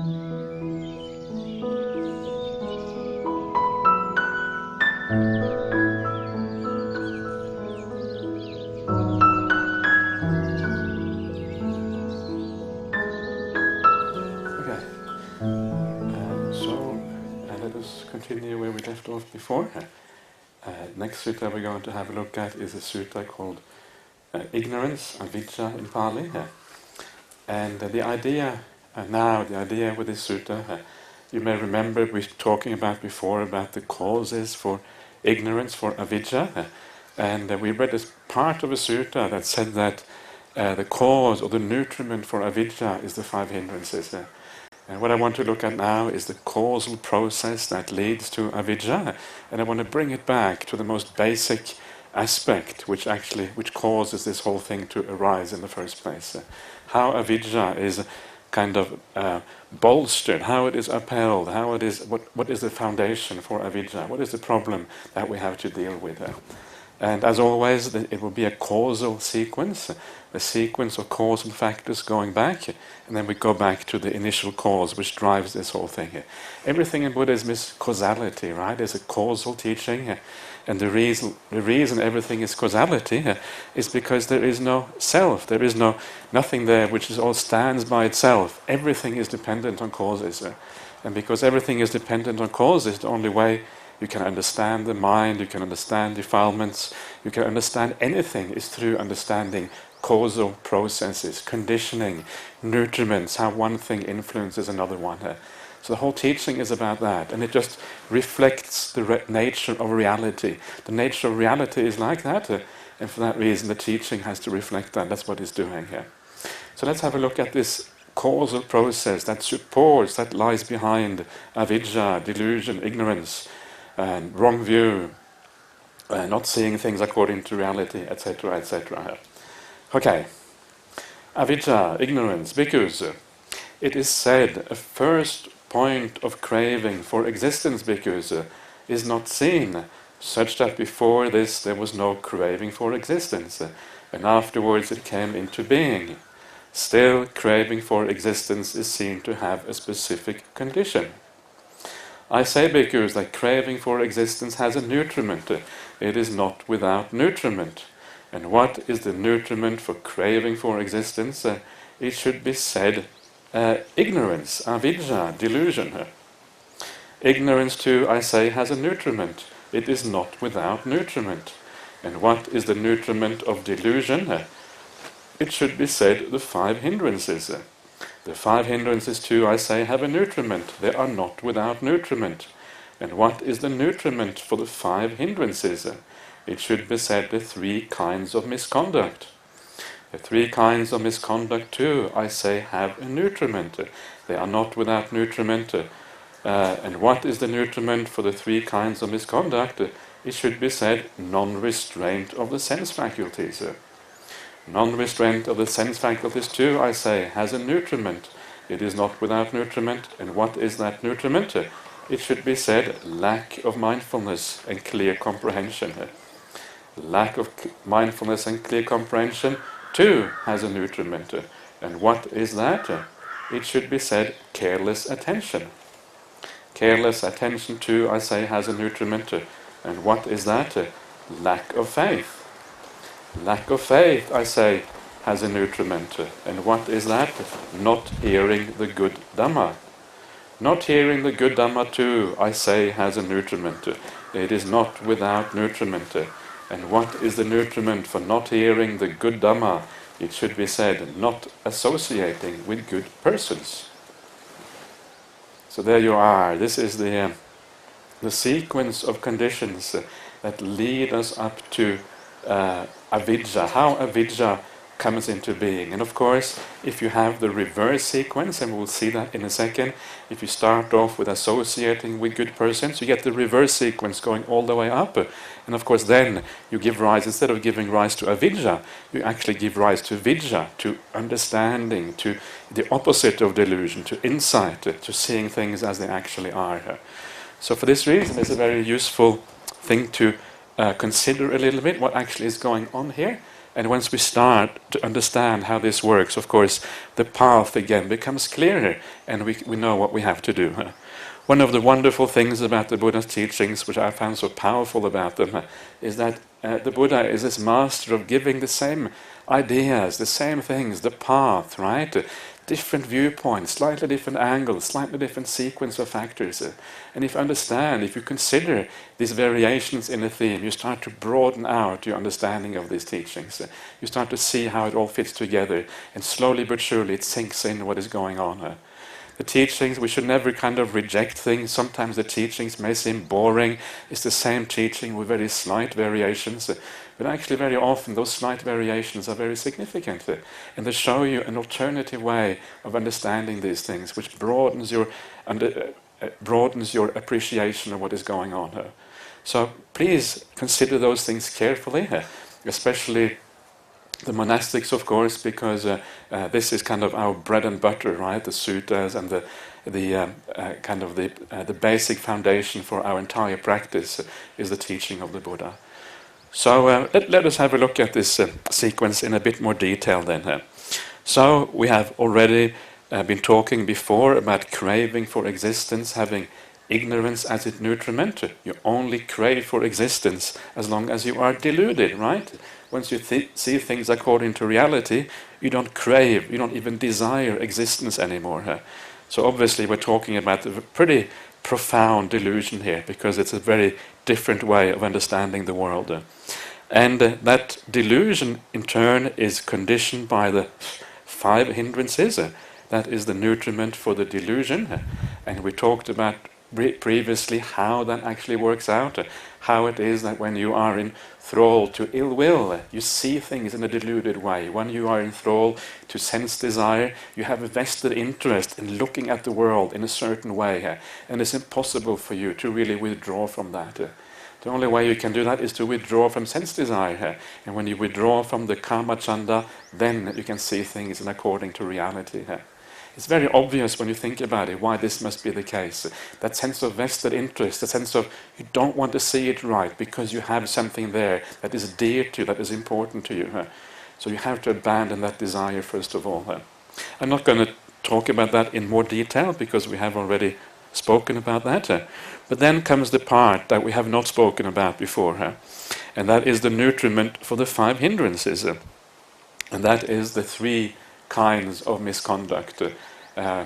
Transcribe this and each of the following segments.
Okay, let us continue where we left off before. Next sutta we're going to have a look at is a sutta called Ignorance, Avijja in Pali. And the idea with this sutta, you may remember we were talking about before about the causes for ignorance, for avijja, and we read this part of a sutta that said that the cause or the nutriment for avijja is the five hindrances. And what I want to look at now is the causal process that leads to avijja, and I want to bring it back to the most basic aspect which causes this whole thing to arise in the first place. How avijja is kind of bolstered, how it is upheld, what is the foundation for avijja, what is the problem that we have to deal with. And as always, it will be a causal sequence, a sequence of causal factors going back, and then we go back to the initial cause which drives this whole thing. Everything in Buddhism is causality, right? It's a causal teaching, and the reason everything is causality is because there is no self, there is nothing there which all stands by itself. Everything is dependent on causes, and because everything is dependent on causes, the only way you can understand the mind, you can understand defilements, you can understand anything is through understanding causal processes, conditioning, nutriments, how one thing influences another one. So the whole teaching is about that, and it just reflects the nature of reality. The nature of reality is like that, and for that reason the teaching has to reflect that. That's what it's doing here. So let's have a look at this causal process that supports, that lies behind avijja, delusion, ignorance, and wrong view, not seeing things according to reality, etc., etc. Okay, avijja, ignorance, bhikkhus. It is said a first point of craving for existence, bhikkhus, is not seen, such that before this there was no craving for existence, and afterwards it came into being. Still, craving for existence is seen to have a specific condition. I say, bhikkhus, that craving for existence has a nutriment. It is not without nutriment. And what is the nutriment for craving for existence? It should be said, ignorance, avijja, delusion. Ignorance too, I say, has a nutriment. It is not without nutriment. And what is the nutriment of delusion? It should be said, the five hindrances. The five hindrances too, I say, have a nutriment. They are not without nutriment. And what is the nutriment for the five hindrances? It should be said, the three kinds of misconduct. The three kinds of misconduct too, I say, have a nutriment. They are not without nutriment. And what is the nutriment for the three kinds of misconduct? It should be said, non-restraint of the sense faculties. Non-restraint of the sense faculties too, I say, has a nutriment. It is not without nutriment. And what is that nutriment? It should be said, lack of mindfulness and clear comprehension. Lack of mindfulness and clear comprehension too has a nutriment. And what is that? It should be said, careless attention. Careless attention too, I say, has a nutriment. And what is that? Lack of faith. Lack of faith, I say, has a nutriment. And what is that? Not hearing the good Dhamma. Not hearing the good Dhamma too, I say, has a nutriment. It is not without nutriment. And what is the nutriment for not hearing the good Dhamma? It should be said, not associating with good persons. So there you are. This is the sequence of conditions that lead us up to avijja, how avijja comes into being. And of course, if you have the reverse sequence, and we'll see that in a second, if you start off with associating with good persons, you get the reverse sequence going all the way up. And of course then you give rise, instead of giving rise to avijja, you actually give rise to vijja, to understanding, to the opposite of delusion, to insight, to seeing things as they actually are. So for this reason, it's a very useful thing to consider a little bit what actually is going on here. And once we start to understand how this works, of course, the path again becomes clearer, and we know what we have to do. One of the wonderful things about the Buddha's teachings, which I found so powerful about them, is that the Buddha is this master of giving the same ideas, the same things, the path, right? Different viewpoints, slightly different angles, slightly different sequence of factors. And if you understand, if you consider these variations in a theme, you start to broaden out your understanding of these teachings. You start to see how it all fits together, and slowly but surely it sinks in what is going on. The teachings, we should never kind of reject things. Sometimes the teachings may seem boring. It's the same teaching with very slight variations. But actually very often those slight variations are very significant. And they show you an alternative way of understanding these things, which broadens your appreciation of what is going on. So please consider those things carefully, especially the monastics, of course, because this is kind of our bread and butter, right? The suttas and the basic foundation for our entire practice is the teaching of the Buddha. So let us have a look at this sequence in a bit more detail then. So we have already been talking before about craving for existence, having ignorance as its nutriment. You only crave for existence as long as you are deluded, right? Once you see things according to reality, you don't crave, you don't even desire existence anymore. So obviously we're talking about a pretty profound delusion here, because it's a very different way of understanding the world. And that delusion in turn is conditioned by the 5 hindrances. That is the nutriment for the delusion. And we talked about previously how that actually works out, how it is that when you are in thrall to ill will, you see things in a deluded way. When you are in thrall to sense desire, you have a vested interest in looking at the world in a certain way, and it's impossible for you to really withdraw from that. The only way you can do that is to withdraw from sense desire, and when you withdraw from the kama chanda, then you can see things in according to reality. It's very obvious when you think about it why this must be the case. That sense of vested interest, the sense of you don't want to see it right because you have something there that is dear to you, that is important to you. So you have to abandon that desire first of all. I'm not going to talk about that in more detail because we have already spoken about that. But then comes the part that we have not spoken about before. And that is the nutriment for the 5 hindrances. And that is the 3 kinds of misconduct.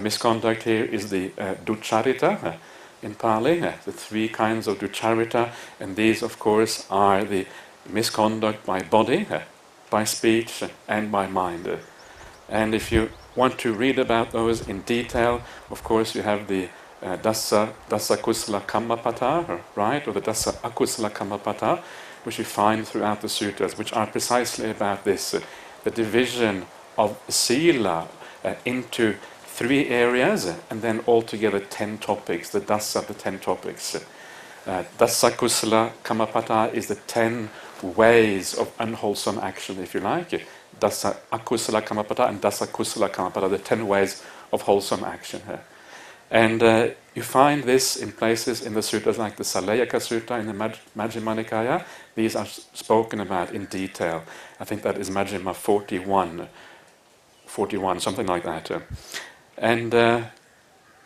Misconduct here is the duccharita in Pali, the 3 kinds of duccharita, and these of course are the misconduct by body, by speech and by mind. And if you want to read about those in detail, of course you have the dasa kusala kammapata, right, or the dasa akusala kammapata, which you find throughout the sutras, which are precisely about this, the division of sila into 3 areas, and then altogether 10 topics, the dasa, the 10 topics. Dasa kusala kammapata is the 10 ways of unwholesome action, if you like. Dasa akusala kammapata and dasa kusala kammapata, the 10 ways of wholesome action. And you find this in places in the sutras like the Salayaka Sutta in the Majjhima Nikaya. These are spoken about in detail. I think that is Majjhima 41, something like that. And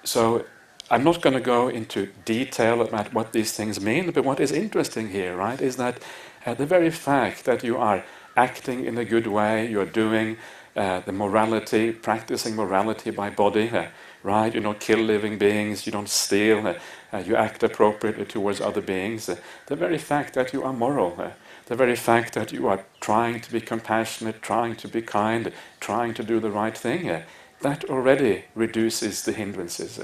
so I'm not going to go into detail about what these things mean, but what is interesting here, right, is that the very fact that you are acting in a good way, you are doing the morality, practicing morality by body, right? You don't kill living beings, you don't steal, you act appropriately towards other beings. The very fact that you are moral, the very fact that you are trying to be compassionate, trying to be kind, trying to do the right thing, that already reduces the hindrances.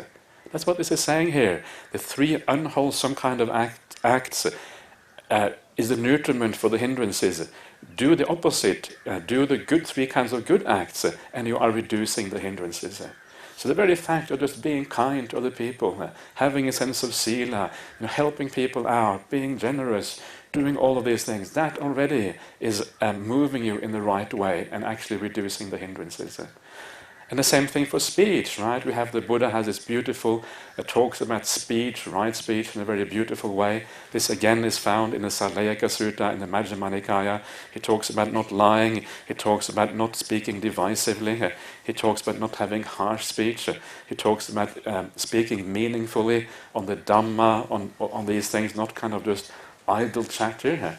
That's what this is saying here. The 3 unwholesome kind of acts is the nutriment for the hindrances. Do the opposite, do the good 3 kinds of good acts, and you are reducing the hindrances. So the very fact of just being kind to other people, having a sense of sila, helping people out, being generous, doing all of these things, that already is moving you in the right way and actually reducing the hindrances. And the same thing for speech, right? We have the Buddha has this beautiful talks about speech, right speech in a very beautiful way. This again is found in the Sarlayaka Sutta in the Majjhima Nikaya. He talks about not lying. He talks about not speaking divisively. He talks about not having harsh speech. He talks about speaking meaningfully on the Dhamma, on these things, not kind of just idle chatter.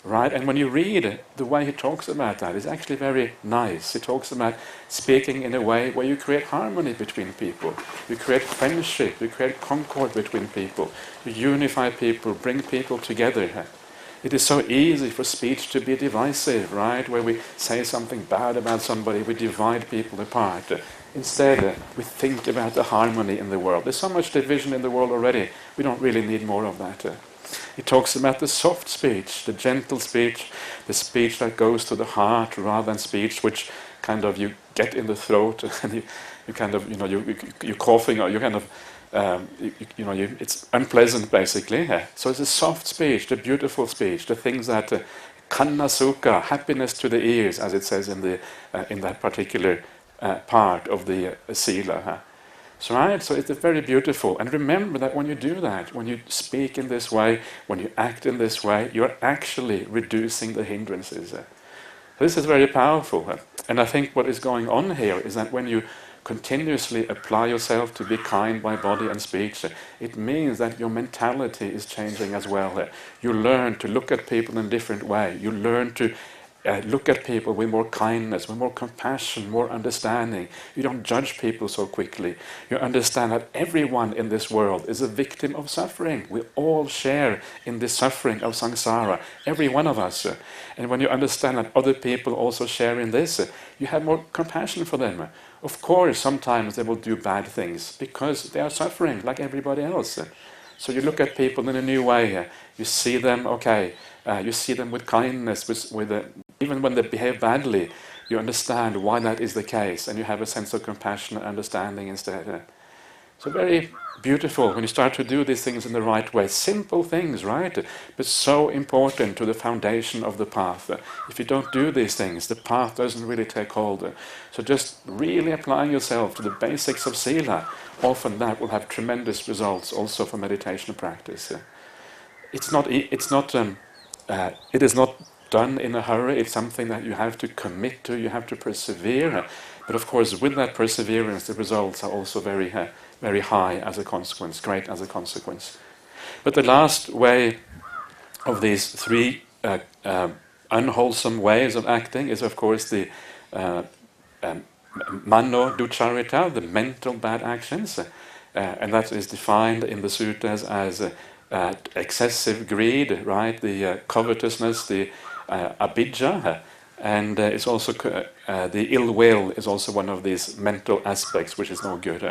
Right, and when you read the way he talks about that, it's actually very nice. He talks about speaking in a way where you create harmony between people, you create friendship, you create concord between people, you unify people, bring people together. It is so easy for speech to be divisive, right? Where we say something bad about somebody, we divide people apart. Instead, we think about the harmony in the world. There's so much division in the world already. We don't really need more of that. He talks about the soft speech, the gentle speech, the speech that goes to the heart rather than speech which kind of you get in the throat and you kind of, you're coughing or you kind of, it's unpleasant basically. So it's a soft speech, the beautiful speech, the things that kanna sukha, happiness to the ears, as it says in that particular part of the sila. So it's very beautiful. And remember that when you do that, when you speak in this way, when you act in this way, you're actually reducing the hindrances. This is very powerful. And I think what is going on here is that when you continuously apply yourself to be kind by body and speech, it means that your mentality is changing as well. You learn to look at people in a different way. You learn to look at people with more kindness, with more compassion, more understanding. You don't judge people so quickly. You understand that everyone in this world is a victim of suffering. We all share in this suffering of samsara, every one of us. And when you understand that other people also share in this, you have more compassion for them. Of course, sometimes they will do bad things because they are suffering like everybody else. So you look at people in a new way. You see them, you see them with kindness, even when they behave badly, you understand why that is the case, and you have a sense of compassion and understanding instead. So very beautiful when you start to do these things in the right way. Simple things, right? But so important to the foundation of the path. If you don't do these things, the path doesn't really take hold. So just really applying yourself to the basics of sila, often that will have tremendous results also for meditation practice. It is not done in a hurry. It's something that you have to commit to, you have to persevere. But of course, with that perseverance, the results are also very, very high as a consequence, great as a consequence. But the last way of these three unwholesome ways of acting is, of course, the mano ducharita, the mental bad actions. And that is defined in the suttas as excessive greed, right? The covetousness, the abhijja, and it's also the ill will is also one of these mental aspects which is no good.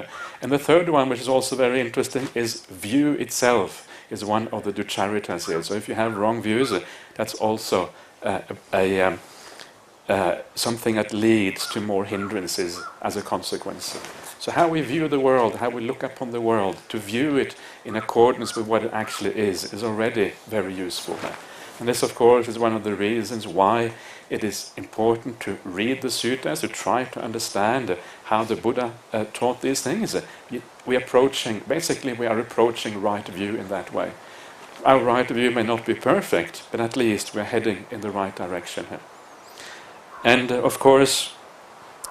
And the third one, which is also very interesting, is view itself is one of the ducharitas here. So if you have wrong views, that's also something that leads to more hindrances as a consequence. So how we view the world, how we look upon the world, to view it in accordance with what it actually is already very useful. And this, of course, is one of the reasons why it is important to read the suttas, to try to understand how the Buddha taught these things. We are approaching right view in that way. Our right view may not be perfect, but at least we are heading in the right direction. And of course,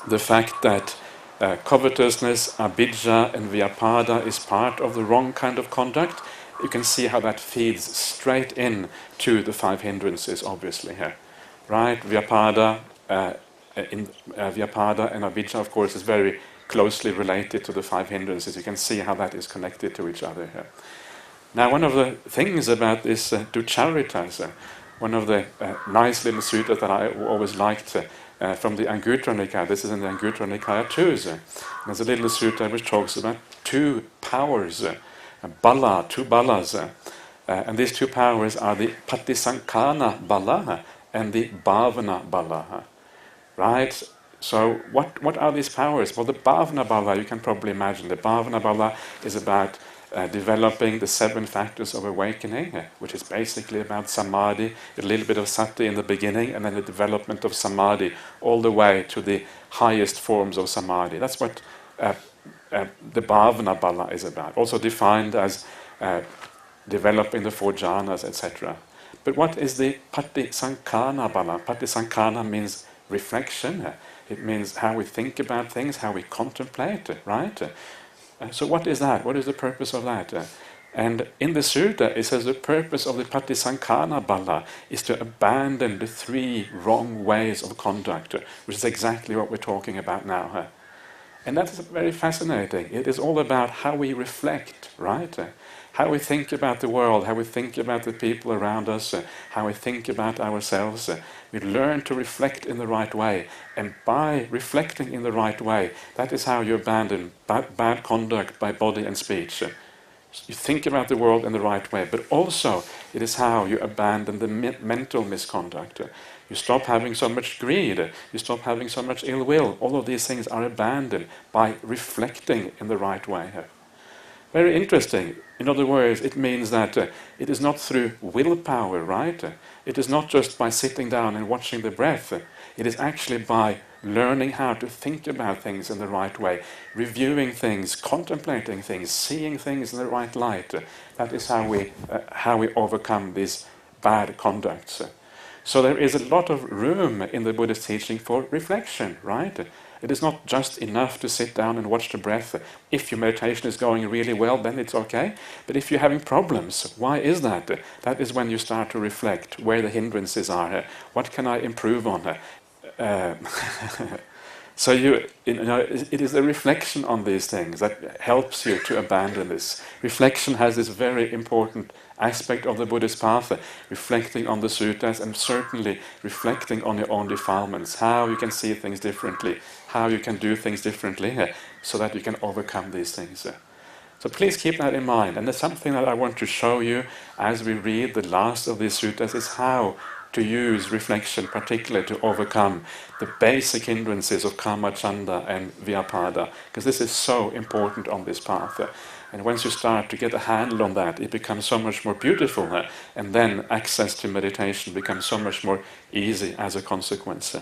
the fact that covetousness, abhijja and vyapada is part of the wrong kind of conduct, you can see how that feeds straight in to the five hindrances, obviously here, right? Vyapada and abhijja, of course, is very closely related to the five hindrances. You can see how that is connected to each other here. Now, one of the things about this ducharitas, one of the nice little suttas that I always liked from the Anguttara Nikaya, this is in the Anguttara Nikaya too. There's a little sutta which talks about two powers, two balas, and these two powers are the patisankhana bala and the bhavana bala. Right? So what are these powers? Well, the bhavana bala, you can probably imagine. The bhavana bala is about developing the 7 factors of awakening, which is basically about samadhi, a little bit of sati in the beginning, and then the development of samadhi all the way to the highest forms of samadhi. That's what the bhavana bala is about, also defined as developing the 4 jhanas, etc. But what is the patisankhana bala? Patisankhana means reflection. It means how we think about things, how we contemplate, right? So what is that? What is the purpose of that? And in the sutta, it says the purpose of the patisankhana bala is to abandon the 3 wrong ways of conduct, which is exactly what we're talking about now. And that is very fascinating. It is all about how we reflect, right? How we think about the world, how we think about the people around us, how we think about ourselves. We learn to reflect in the right way. And by reflecting in the right way, that is how you abandon bad conduct by body and speech. You think about the world in the right way, but also it is how you abandon the mental misconduct. You stop having so much greed, you stop having so much ill will. All of these things are abandoned by reflecting in the right way. Very interesting. In other words, it means that it is not through willpower, right? It is not just by sitting down and watching the breath. It is actually by learning how to think about things in the right way, reviewing things, contemplating things, seeing things in the right light. That is how we overcome these bad conducts. So there is a lot of room in the Buddhist teaching for reflection, right? It is not just enough to sit down and watch the breath. If your meditation is going really well, then it's okay. But if you're having problems, why is that? That is when you start to reflect where the hindrances are. What can I improve on? So it is a reflection on these things that helps you to abandon this. Reflection has this very important aspect of the Buddhist path, reflecting on the suttas and certainly reflecting on your own defilements, how you can see things differently, how you can do things differently, so that you can overcome these things. So please keep that in mind. And there's something that I want to show you as we read the last of these suttas is how to use reflection particularly to overcome the basic hindrances of kama, chanda and vyapada, because this is so important on this path. And once you start to get a handle on that, it becomes so much more beautiful, and then access to meditation becomes so much more easy as a consequence.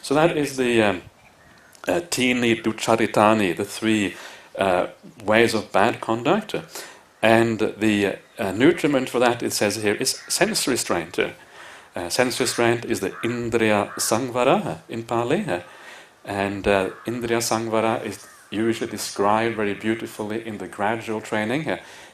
So that is the tini ducharitani, the 3 ways of bad conduct. And the nutriment for that, it says here, is sense restraint. Sense restraint is the indriya sangvara in Pali, and indriya sangvara is usually described very beautifully in the gradual training.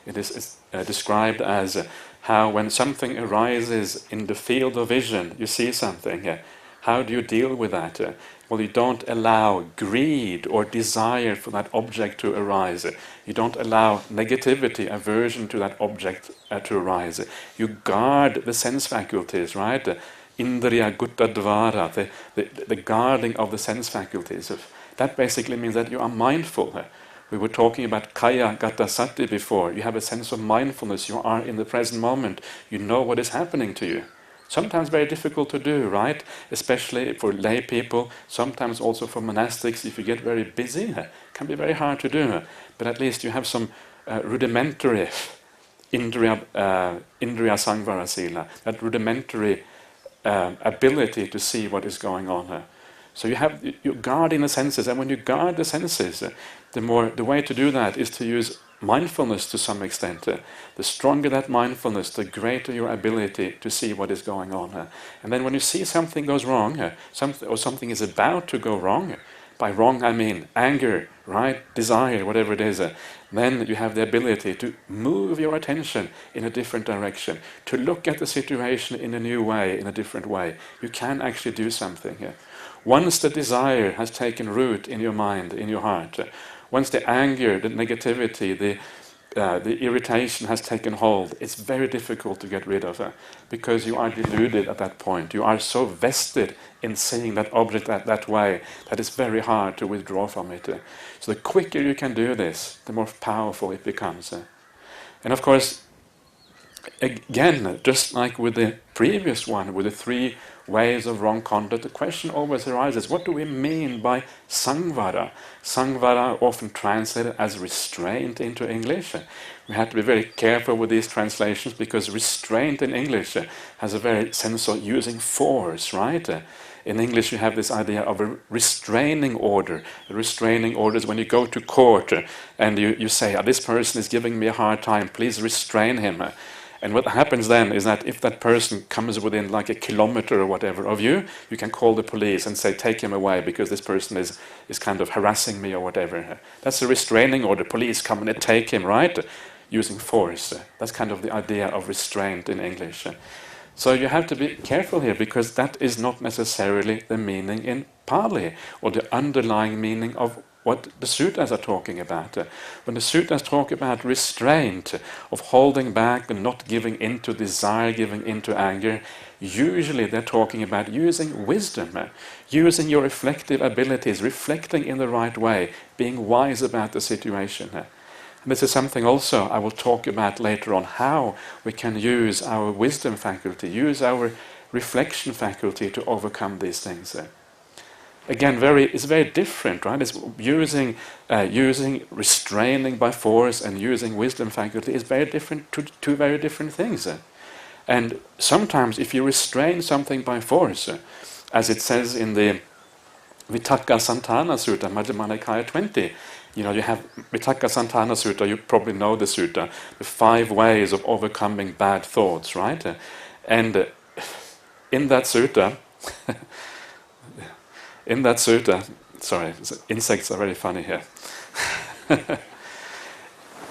It is described as how when something arises in the field of vision, you see something, how do you deal with that? Well, you don't allow greed or desire for that object to arise. You don't allow negativity, aversion to that object to arise. You guard the sense faculties, right? Indriya gutta dvara, the guarding of the sense faculties. That basically means that you are mindful. We were talking about kaya gata sati before. You have a sense of mindfulness. You are in the present moment. You know what is happening to you. Sometimes very difficult to do, right? Especially for lay people, sometimes also for monastics. If you get very busy, it can be very hard to do. But at least you have some rudimentary indriya sangvara sila, that rudimentary ability to see what is going on. So you're guarding the senses, and when you guard the senses, the way to do that is to use mindfulness to some extent. The stronger that mindfulness, the greater your ability to see what is going on. And then when you see something goes wrong, something is about to go wrong, by wrong I mean anger, right, desire, whatever it is, then you have the ability to move your attention in a different direction, to look at the situation in a new way, in a different way. You can actually do something. Once the desire has taken root in your mind, in your heart, once the anger, the negativity, the irritation has taken hold, it's very difficult to get rid of it, because you are deluded at that point. You are so vested in seeing that object that way that it's very hard to withdraw from it. So the quicker you can do this, the more powerful it becomes. And of course, again, just like with the previous one, with the 3 ways of wrong conduct, the question always arises, what do we mean by sangvara? Sangvara often translated as restraint into English. We have to be very careful with these translations because restraint in English has a very sense of using force, right? In English you have this idea of a restraining order. A restraining order is when you go to court and you say, this person is giving me a hard time, please restrain him. And what happens then is that if that person comes within like a kilometer or whatever of you, you can call the police and say, take him away because this person is kind of harassing me or whatever. That's a restraining order. Police come and take him, right? Using force. That's kind of the idea of restraint in English. So you have to be careful here because that is not necessarily the meaning in Pali or the underlying meaning of what the suttas are talking about. When the suttas talk about restraint, of holding back and not giving into desire, giving into anger, usually they're talking about using wisdom, using your reflective abilities, reflecting in the right way, being wise about the situation. And this is something also I will talk about later on, how we can use our wisdom faculty, use our reflection faculty to overcome these things. Again, it's very different, right? It's using restraining by force and using wisdom faculty is very different, two very different things. And sometimes if you restrain something by force, as it says in the Vitakka Santana Sutta, Majjhima Nikaya 20, you have Vitakka Santana Sutta, you probably know the sutta, the 5 ways of overcoming bad thoughts, right? And in that sutta, sorry, insects are very funny here.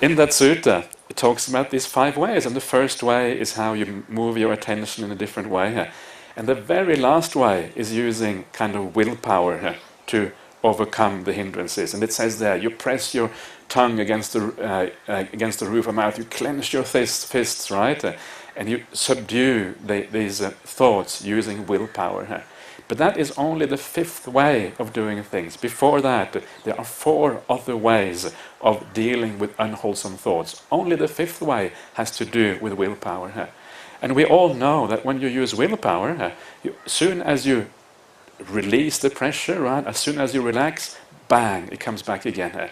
In that sutta, it talks about these 5 ways, and the first way is how you move your attention in a different way. And the very last way is using kind of willpower to overcome the hindrances. And it says there, you press your tongue against the roof of mouth, you clench your fists, right? And you subdue these thoughts using willpower. But that is only the 5th way of doing things. Before that, there are 4 other ways of dealing with unwholesome thoughts. Only the 5th way has to do with willpower. And we all know that when you use willpower, as soon as you release the pressure, right, as soon as you relax, bang, it comes back again.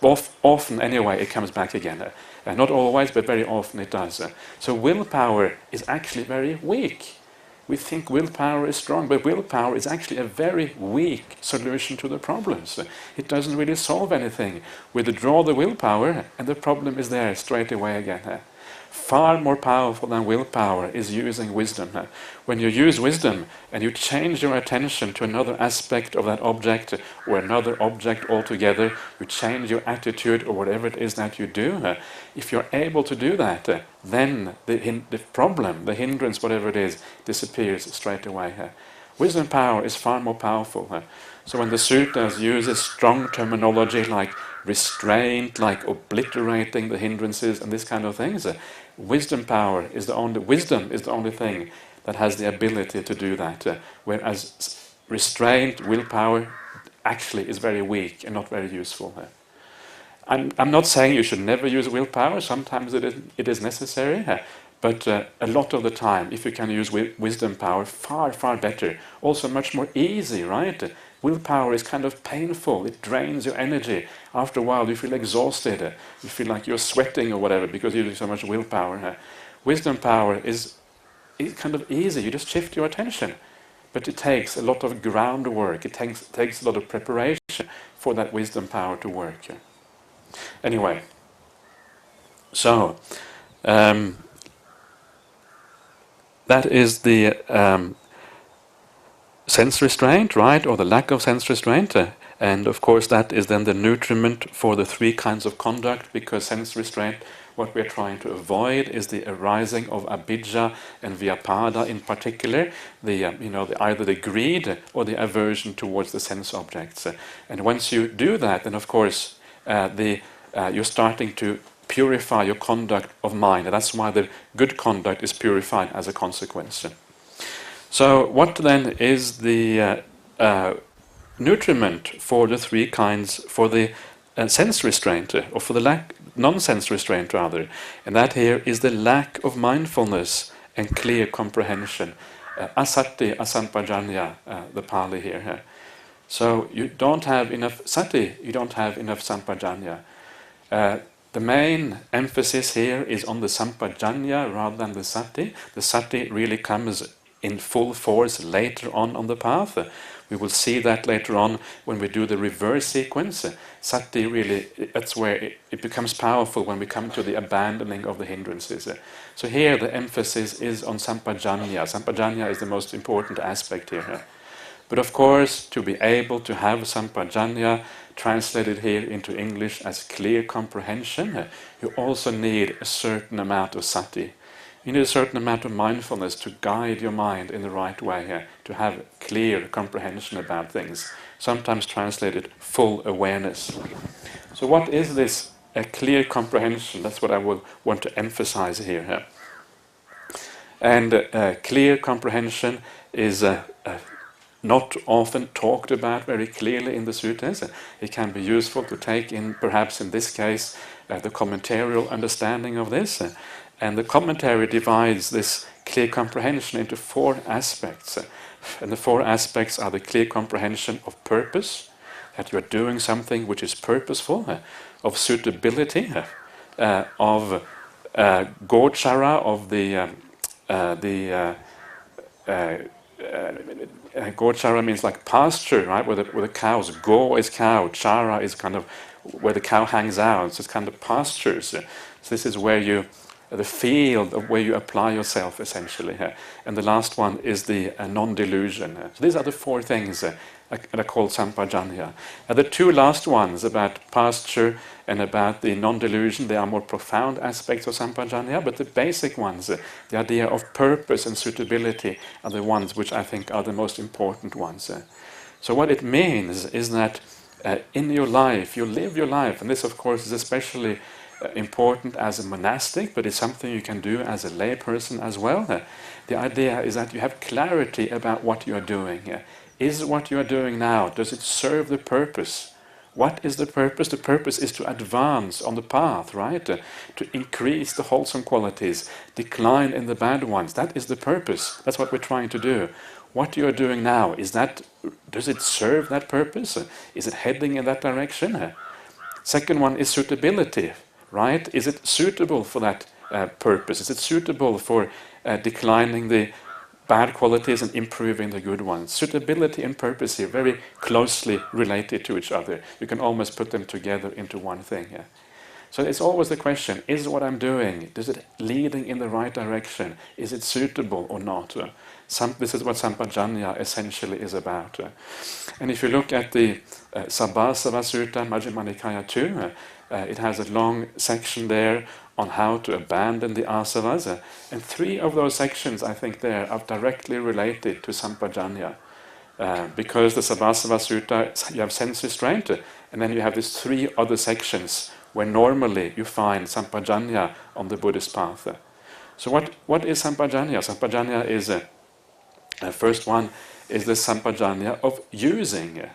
Often anyway, it comes back again. Not always, but very often it does. So willpower is actually very weak. We think willpower is strong, but willpower is actually a very weak solution to the problems. It doesn't really solve anything. We withdraw the willpower and the problem is there straight away again. Far more powerful than willpower is using wisdom. When you use wisdom and you change your attention to another aspect of that object or another object altogether, you change your attitude or whatever it is that you do, if you're able to do that, then the problem, the hindrance, whatever it is, disappears straight away. Wisdom power is far more powerful. So when the suttas uses strong terminology like restraint, like obliterating the hindrances and this kind of things, wisdom is the only thing that has the ability to do that. Whereas restraint, willpower, actually is very weak and not very useful. I'm not saying you should never use willpower. Sometimes it is necessary. But a lot of the time, if you can use wisdom power, far, far better. Also much more easy, right? Willpower is kind of painful. It drains your energy. After a while, you feel exhausted. You feel like you're sweating or whatever because you do so much willpower. Wisdom power is kind of easy. You just shift your attention. But it takes a lot of groundwork. It takes a lot of preparation for that wisdom power to work. Anyway, so that is the sense restraint, right, or the lack of sense restraint, and of course that is then the nutriment for the 3 kinds of conduct, because sense restraint, what we're trying to avoid is the arising of abhijja and vyapada in particular, either the greed or the aversion towards the sense objects. And once you do that, then of course you're starting to purify your conduct of mind, and that's why the good conduct is purified as a consequence. So what then is the nutriment for the 3 kinds, for the sense restraint, or for the non-sense restraint rather, and that here is the lack of mindfulness and clear comprehension. asati asampajanya, the Pali here. So you don't have enough sati, you don't have enough sampajanya. The main emphasis here is on the sampajanya rather than the sati. The sati really comes in full force later on the path. We will see that later on when we do the reverse sequence. Sati really, that's where it becomes powerful when we come to the abandoning of the hindrances. So here the emphasis is on sampajanya. Sampajanya is the most important aspect here. But of course, to be able to have sampajanya translated here into English as clear comprehension, you also need a certain amount of sati. You need a certain amount of mindfulness to guide your mind in the right way, to have clear comprehension about things, sometimes translated full awareness. So what is this clear comprehension? That's what I will want to emphasize here. And clear comprehension is not often talked about very clearly in the suttas. It can be useful to take in, perhaps in this case, the commentarial understanding of this. And the commentary divides this clear comprehension into 4 aspects. And the 4 aspects are the clear comprehension of purpose, that you are doing something which is purposeful, of suitability, of gochara, of the gochara means like pasture, right? Where the cows, go is cow, chara is kind of where the cow hangs out, so it's kind of pastures. So this is where the field of where you apply yourself essentially. And the last one is the non-delusion. So these are the 4 things that are called sampajanya. The 2 last ones about pasture and about the non-delusion, they are more profound aspects of sampajanya, but the basic ones, the idea of purpose and suitability, are the ones which I think are the most important ones. So what it means is that in your life, you live your life, and this of course is especially important as a monastic, but it's something you can do as a lay person as well. The idea is that you have clarity about what you are doing. Is what you are doing now, does it serve the purpose? What is the purpose? The purpose is to advance on the path, right? To increase the wholesome qualities, decline in the bad ones. That is the purpose. That's what we're trying to do. What you are doing now, does it serve that purpose? Is it heading in that direction? Second one is suitability, right? Is it suitable for that purpose? Is it suitable for declining the bad qualities and improving the good ones? Suitability and purpose here very closely related to each other. You can almost put them together into one thing. So it's always the question, is what I'm doing, is it leading in the right direction? Is it suitable or not? This is what sampajanya essentially is about. And if you look at the Sabbasava Sutta, Majjhima Nikaya 2, it has a long section there on how to abandon the asavas. And 3 of those sections, I think, there are directly related to sampajanya. Because the Sabbasava Sutta, you have sense restraint, and then you have these 3 other sections where normally you find sampajanya on the Buddhist path. So what is sampajanya? Sampajanya is, first one is the sampajanya of using.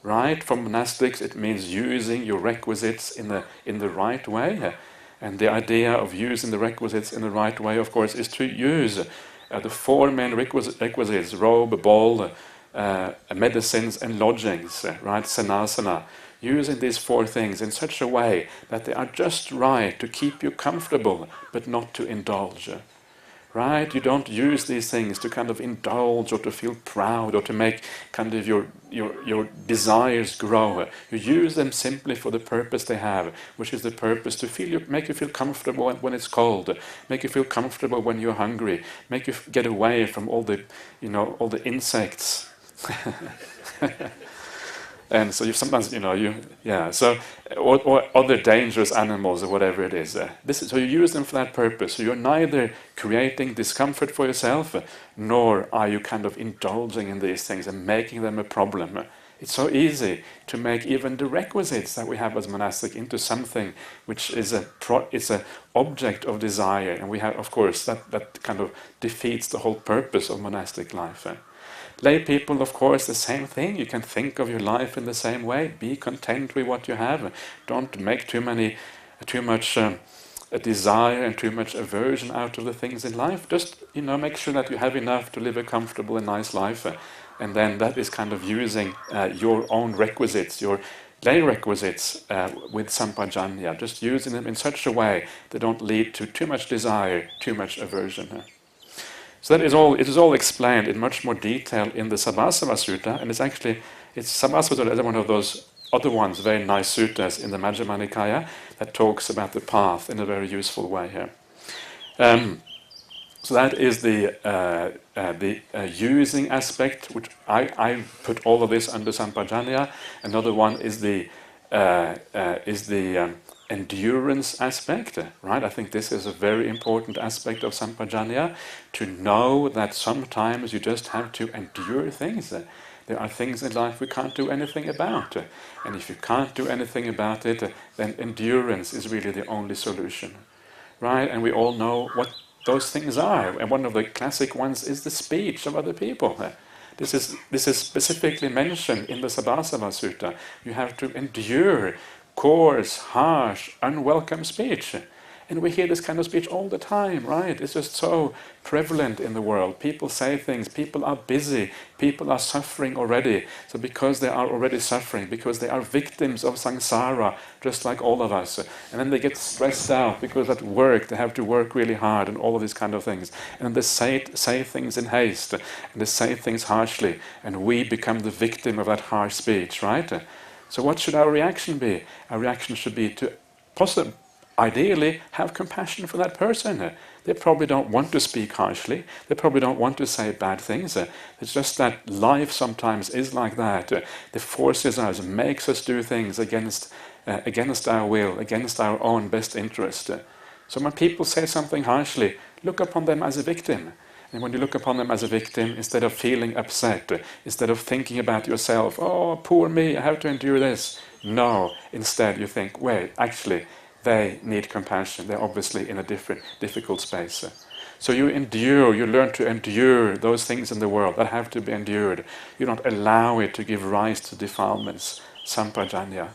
Right? For monastics it means using your requisites in the right way. And the idea of using the requisites in the right way, of course, is to use the 4 main requisites, robe, bowl, medicines and lodgings, right? Sanasana. Using these 4 things in such a way that they are just right to keep you comfortable, but not to indulge. Right? You don't use these things to kind of indulge or to feel proud or to make kind of your desires grow. You use them simply for the purpose they have, which is the purpose to make you feel comfortable when it's cold, make you feel comfortable when you're hungry, make you get away from all the insects. And so you sometimes, or other dangerous animals or whatever it is. So you use them for that purpose. So you're neither creating discomfort for yourself, nor are you kind of indulging in these things and making them a problem. It's so easy to make even the requisites that we have as monastic into something which is it's an object of desire, and we have, of course, that kind of defeats the whole purpose of monastic life. Lay people, of course, the same thing. You can think of your life in the same way. Be content with what you have. Don't make too much a desire and too much aversion out of the things in life. Just, make sure that you have enough to live a comfortable and nice life. And then that is kind of using your own requisites, your lay requisites with sampajanya. Just using them in such a way they don't lead to too much desire, too much aversion. So that is all. It is all explained in much more detail in the Sabbasava Sutta, and Sabbasava Sutta is one of those other ones, very nice suttas in the Majjhima Nikaya that talks about the path in a very useful way here. So that is the using aspect, which I put all of this under sampajanya. Another one is the endurance aspect, right? I think this is a very important aspect of sampajanya, to know that sometimes you just have to endure things. There are things in life we can't do anything about. And if you can't do anything about it, then endurance is really the only solution, right? And we all know what those things are. And one of the classic ones is the speech of other people. This is specifically mentioned in the Sabbasava Sutta. You have to endure coarse, harsh, unwelcome speech. And we hear this kind of speech all the time, right? It's just so prevalent in the world. People say things, people are busy, people are suffering already. So because they are already suffering, because they are victims of samsara, just like all of us, and then they get stressed out because at work they have to work really hard and all of these kind of things. And then they say things in haste, and they say things harshly, and we become the victim of that harsh speech, right? So what should our reaction be? Our reaction should be to ideally have compassion for that person. They probably don't want to speak harshly. They probably don't want to say bad things. It's just that life sometimes is like that. It forces us, makes us do things against our will, against our own best interest. So when people say something harshly, look upon them as a victim. And when you look upon them as a victim, instead of feeling upset, instead of thinking about yourself, oh, poor me, I have to endure this. No, instead you think, wait, actually, they need compassion. They're obviously in a difficult space. So you learn to endure those things in the world that have to be endured. You don't allow it to give rise to defilements, sampajanya.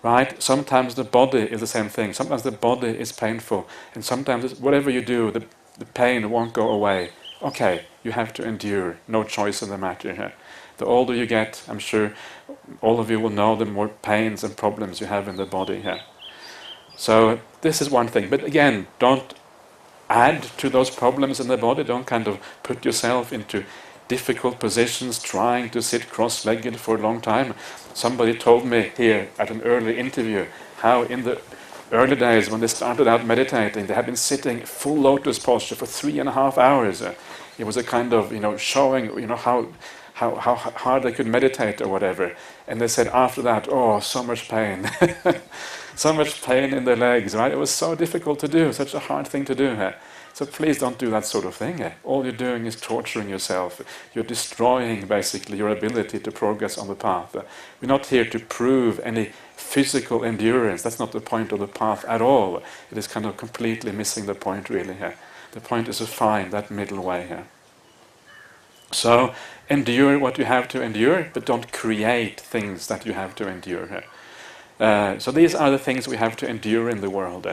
Right? Sometimes the body is the same thing. Sometimes the body is painful, and sometimes whatever you do, the pain won't go away. Okay, you have to endure. No choice in the matter here. The older you get, I'm sure all of you will know, the more pains and problems you have in the body here. So this is one thing. But again, don't add to those problems in the body. Don't kind of put yourself into difficult positions trying to sit cross-legged for a long time. Somebody told me here at an early interview how in the early days when they started out meditating, they had been sitting full lotus posture for 3.5 hours. It was a kind of, showing, how hard they could meditate or whatever. And they said after that, oh, so much pain. So much pain in their legs, right? It was so difficult to do, such a hard thing to do. So please don't do that sort of thing. All you're doing is torturing yourself. You're destroying, basically, your ability to progress on the path. We're not here to prove any physical endurance. That's not the point of the path at all. It is kind of completely missing the point, really. The point is to find that middle way here. So endure what you have to endure, but don't create things that you have to endure. So these are the things we have to endure in the world.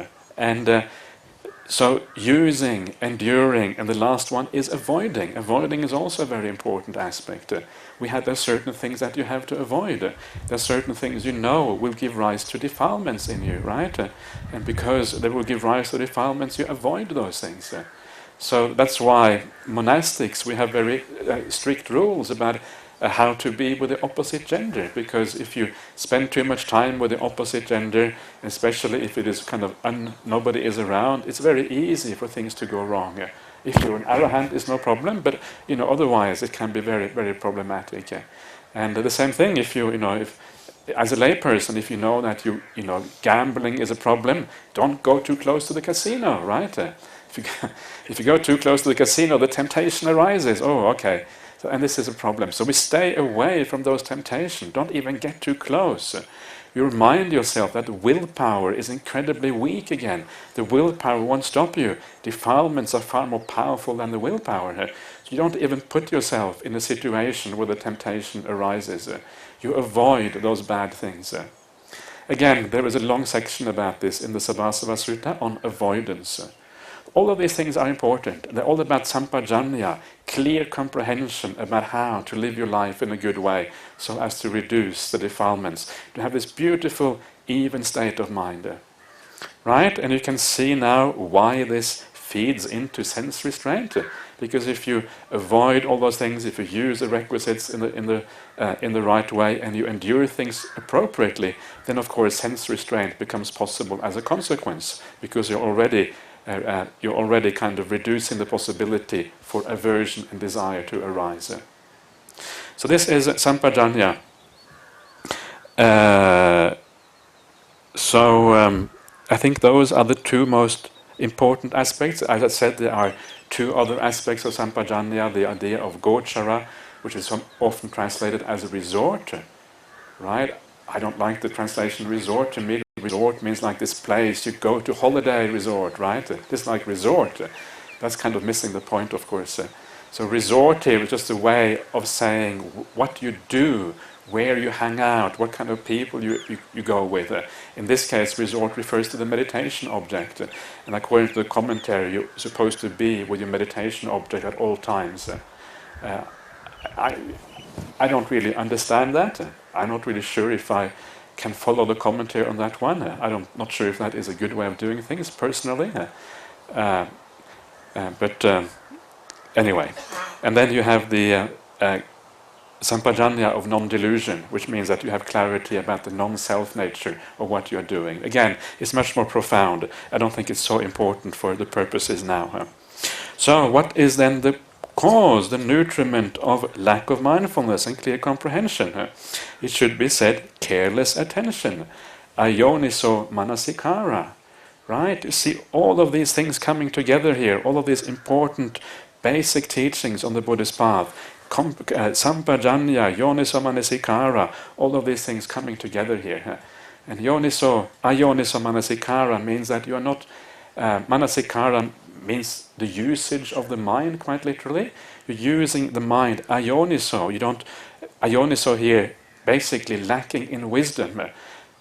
So using, enduring, and the last one is avoiding. Avoiding is also a very important aspect. There's certain things that you have to avoid. There's certain things will give rise to defilements in you, right? And because they will give rise to defilements, you avoid those things. So that's why monastics, we have very strict rules about how to be with the opposite gender, because if you spend too much time with the opposite gender, especially if it is kind of nobody is around, it's very easy for things to go wrong. If you're an arahant, it's no problem, but otherwise it can be very, very problematic. And the same thing if as a layperson, if you know that gambling is a problem, don't go too close to the casino, right? If you go too close to the casino, the temptation arises. Oh, okay. And this is a problem. So we stay away from those temptations. Don't even get too close. You remind yourself that willpower is incredibly weak again. The willpower won't stop you. Defilements are far more powerful than the willpower. So you don't even put yourself in a situation where the temptation arises. You avoid those bad things. Again, there is a long section about this in the Sabhasava Sutta on avoidance. All of these things are important. They're all about sampajanya, clear comprehension about how to live your life in a good way so as to reduce the defilements, to have this beautiful, even state of mind. Right? And you can see now why this feeds into sense restraint. Because if you avoid all those things, if you use the requisites in the right way, and you endure things appropriately, then of course sense restraint becomes possible as a consequence, because you're already kind of reducing the possibility for aversion and desire to arise. So this is sampajanya. I think those are the two most important aspects. As I said, there are two other aspects of sampajanya, the idea of gochara, which is often translated as a resort, right? I don't like the translation resort. To me, resort means like this place you go to, holiday resort, right? Just like resort. That's kind of missing the point, of course. So resort here is just a way of saying what you do, where you hang out, what kind of people you go with. In this case, resort refers to the meditation object. And according to the commentary, you're supposed to be with your meditation object at all times. I don't really understand that. I'm not really sure if I can follow the commentary on that one. I'm not sure if that is a good way of doing things, personally. Anyway. And then you have the sampajanya of non-delusion, which means that you have clarity about the non-self nature of what you are doing. Again, it's much more profound. I don't think it's so important for the purposes now. So what is then the cause, the nutriment of lack of mindfulness and clear comprehension? It should be said, careless attention, ayoniso manasikara. Right? You see all of these things coming together here, all of these important basic teachings on the Buddhist path. Sampajanya, yoniso manasikara, all of these things coming together here. And ayoniso manasikara means that you are not, manasikara means the usage of the mind, quite literally. You're using the mind, ayoniso. You don't, ayoniso here, basically lacking in wisdom.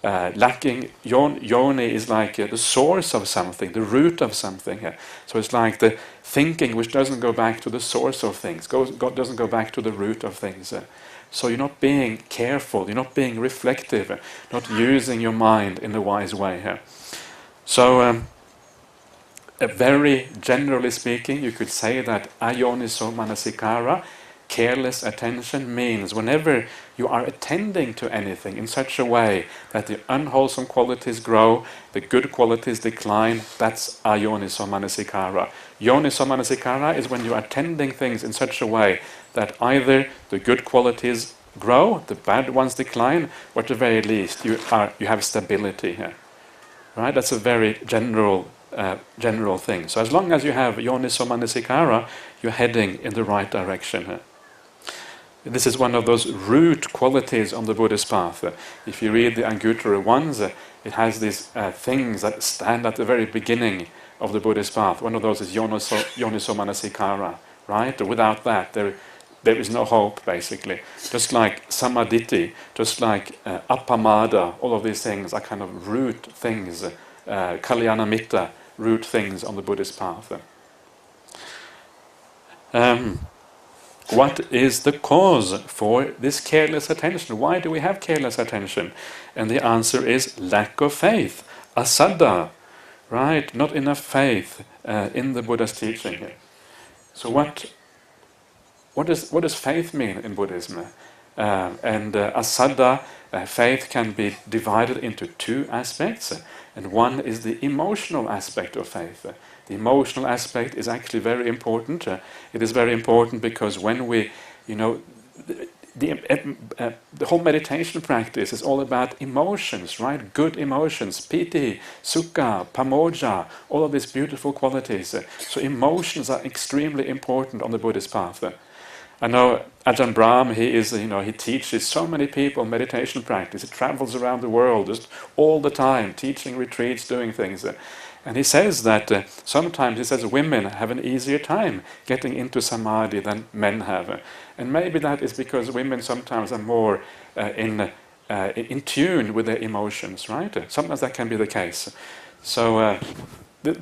Lacking, yoni is like the source of something, the root of something. So it's like the thinking which doesn't go back to the source of things, doesn't go back to the root of things. So you're not being careful, you're not being reflective, not using your mind in a wise way. So very generally speaking, you could say that ayoniso manasikara, careless attention, means whenever you are attending to anything in such a way that the unwholesome qualities grow, the good qualities decline, that's ayoniso manasikara. Yoniso manasikara is when you are attending things in such a way that either the good qualities grow, the bad ones decline, or at the very least you have stability here. Right? That's a very general thing. So as long as you have yoniso manasikara, you're heading in the right direction. This is one of those root qualities on the Buddhist path. If you read the Anguttara ones, it has these things that stand at the very beginning of the Buddhist path. One of those is yoniso manasikara, right? Without that, there is no hope, basically. Just like samaditi, just like appamada, all of these things are kind of root things, kalyanamitta, root things on the Buddhist path. What is the cause for this careless attention? Why do we have careless attention? And the answer is lack of faith, asaddha, right? Not enough faith in the Buddha's teaching. So what does faith mean in Buddhism? Asaddha, faith can be divided into two aspects, and one is the emotional aspect of faith. The emotional aspect is actually very important. It is very important because when we, the whole meditation practice is all about emotions, right? Good emotions, piti, sukha, pamoja, all of these beautiful qualities. So emotions are extremely important on the Buddhist path. I know Ajahn Brahm, he teaches so many people meditation practice. He travels around the world just all the time, teaching retreats, doing things. And he says that sometimes, he says, women have an easier time getting into samadhi than men have. And maybe that is because women sometimes are more in in tune with their emotions, right? Sometimes that can be the case. So,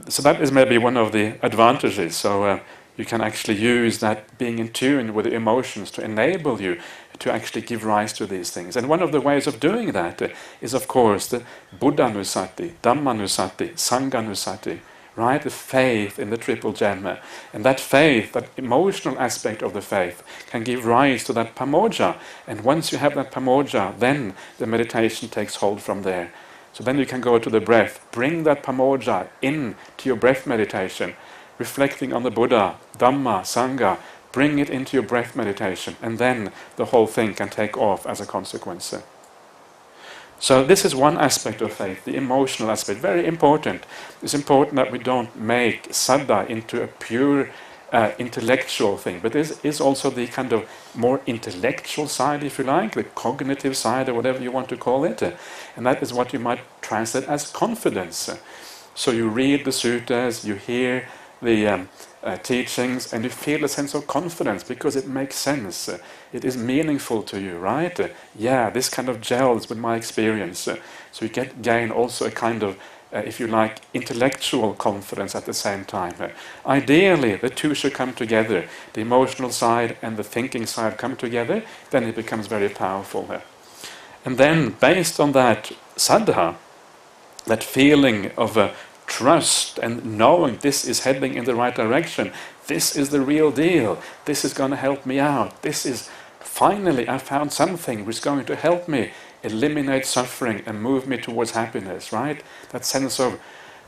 so that is maybe one of the advantages. So you can actually use that being in tune with the emotions to enable you to actually give rise to these things. And one of the ways of doing that is, of course, the Buddhanusati, Dhammanusati, Sanghanusati, right? The faith in the triple gem. And that faith, that emotional aspect of the faith, can give rise to that pamoja. And once you have that pamoja, then the meditation takes hold from there. So then you can go to the breath, bring that pamoja in to your breath meditation, reflecting on the Buddha, Dhamma, Sangha, bring it into your breath meditation, and then the whole thing can take off as a consequence. So this is one aspect of faith, the emotional aspect, very important. It's important that we don't make saddha into a pure intellectual thing, but this is also the kind of more intellectual side, if you like, the cognitive side, or whatever you want to call it, and that is what you might translate as confidence. So you read the suttas, you hear the teachings, and you feel a sense of confidence because it makes sense. It is meaningful to you, right? Yeah, this kind of gels with my experience. So you gain also a kind of, if you like, intellectual confidence at the same time. Ideally, the two should come together. The emotional side and the thinking side come together, then it becomes very powerful. And then, based on that saddha, that feeling of trust and knowing this is heading in the right direction, this is the real deal, this is going to help me out, this is, finally I found something which is going to help me eliminate suffering and move me towards happiness, right? That sense of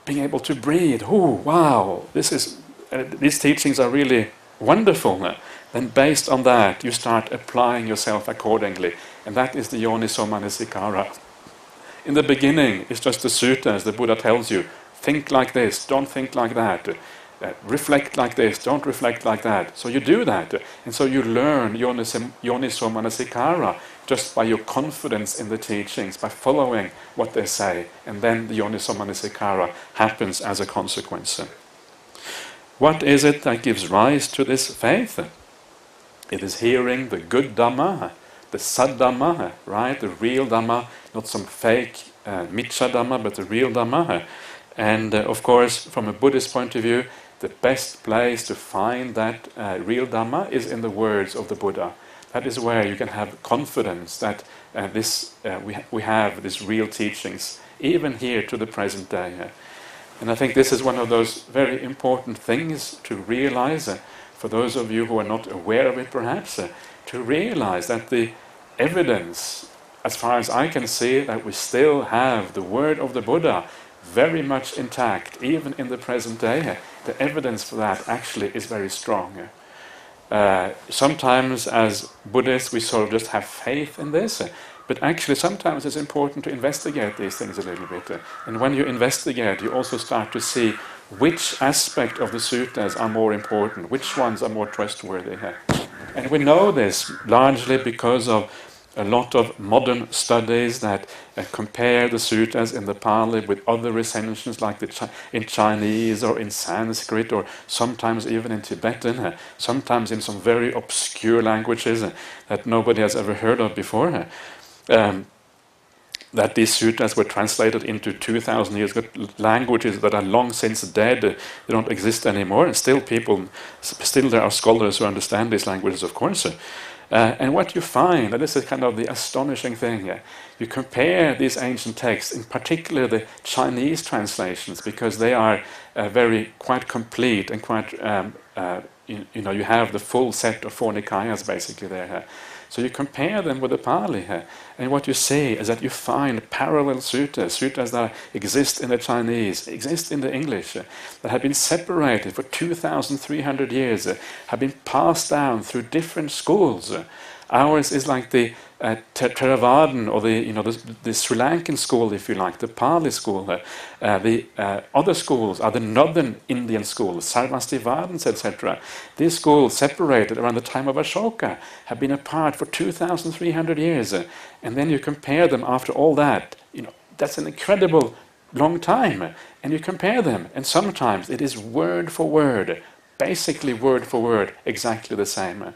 being able to breathe, oh wow, these teachings are really wonderful. Then based on that you start applying yourself accordingly, and that is the yoniso manasikara. In the beginning, it's just the suttas, the Buddha tells you, think like this, don't think like that. Reflect like this, don't reflect like that. So you do that. And so you learn yoniso manasikara just by your confidence in the teachings, by following what they say. And then the yoniso manasikara happens as a consequence. What is it that gives rise to this faith? It is hearing the good Dhamma, the Sad Dhamma, right? The real Dhamma, not some fake Miccha Dhamma, but the real Dhamma. And of course, from a Buddhist point of view, the best place to find that real Dhamma is in the words of the Buddha. That is where you can have confidence that we have these real teachings, even here to the present day. And I think this is one of those very important things to realize, for those of you who are not aware of it perhaps, to realize that the evidence, as far as I can see, that we still have the word of the Buddha very much intact, even in the present day. The evidence for that actually is very strong. Sometimes as Buddhists we sort of just have faith in this, but actually sometimes it's important to investigate these things a little bit. And when you investigate, you also start to see which aspect of the suttas are more important, which ones are more trustworthy. And we know this largely because of a lot of modern studies that compare the suttas in the Pali with other recensions, like in Chinese or in Sanskrit, or sometimes even in Tibetan, sometimes in some very obscure languages that nobody has ever heard of before. That these suttas were translated into 2,000 years ago, languages that are long since dead, they don't exist anymore, and still there are scholars who understand these languages, of course. And what you find, and this is kind of the astonishing thing, you compare these ancient texts, in particular the Chinese translations, because they are quite complete and quite, you have the full set of 4 Nikayas basically there. So you compare them with the Pali, and what you see is that you find parallel suttas that exist in the Chinese, exist in the English, that have been separated for 2,300 years, have been passed down through different schools. Ours is like the Theravadan, or the Sri Lankan school, if you like, the Pali school. The other schools are the northern Indian schools, Sarvastivadins, etc. These schools, separated around the time of Ashoka, have been apart for 2,300 years. And then you compare them after all that. That's an incredible long time. And you compare them, and sometimes it is word for word, basically word for word, exactly the same.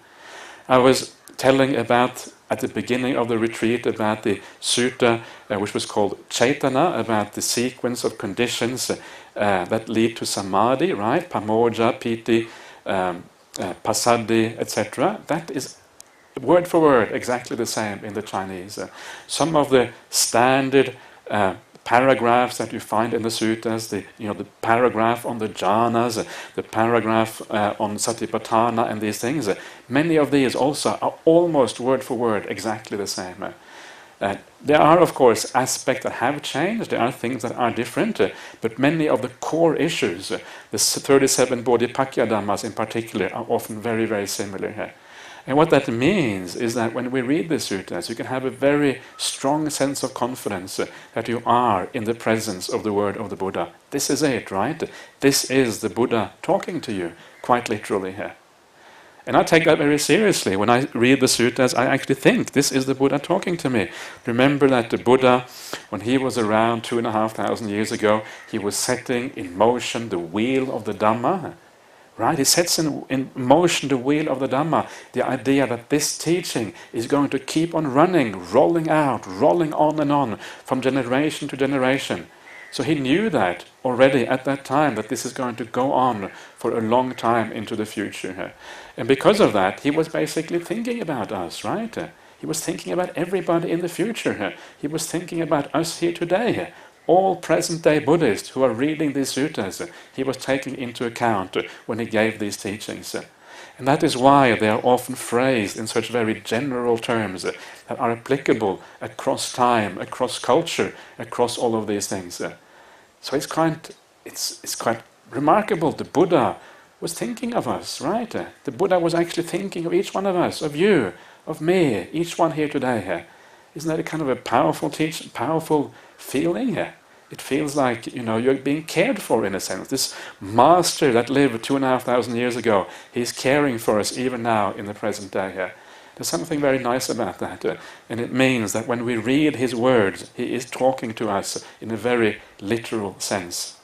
I was telling about at the beginning of the retreat about the sutta, which was called Chaitana, about the sequence of conditions that lead to samadhi, right? Pamoja, piti, pasadi, etc. That is word for word exactly the same in the Chinese. Some of the standard paragraphs that you find in the suttas, the paragraph on the jhanas, the paragraph on satipatthana and these things, many of these also are almost word for word exactly the same. There are, of course, aspects that have changed, there are things that are different, but many of the core issues, the 37 Bodhipakya Dhammas in particular, are often very, very similar here. And what that means is that when we read the suttas, you can have a very strong sense of confidence that you are in the presence of the word of the Buddha. This is it, right? This is the Buddha talking to you, quite literally here. And I take that very seriously. When I read the suttas, I actually think this is the Buddha talking to me. Remember that the Buddha, when he was around 2,500 years ago, he was setting in motion the wheel of the Dhamma. Right? He sets in motion the wheel of the Dhamma, the idea that this teaching is going to keep on running, rolling out, rolling on and on, from generation to generation. So he knew that already at that time, that this is going to go on for a long time into the future. And because of that, he was basically thinking about us, right? He was thinking about everybody in the future. He was thinking about us here today. All present-day Buddhists who are reading these suttas, he was taking into account when he gave these teachings. And that is why they are often phrased in such very general terms that are applicable across time, across culture, across all of these things. So it's quite remarkable. The Buddha was thinking of us, right? The Buddha was actually thinking of each one of us, of you, of me, each one here today. Isn't that a kind of a powerful feeling here? It feels like, you're being cared for in a sense. This master that lived 2,500 years ago, he's caring for us even now in the present day here. There's something very nice about that. And it means that when we read his words, he is talking to us in a very literal sense.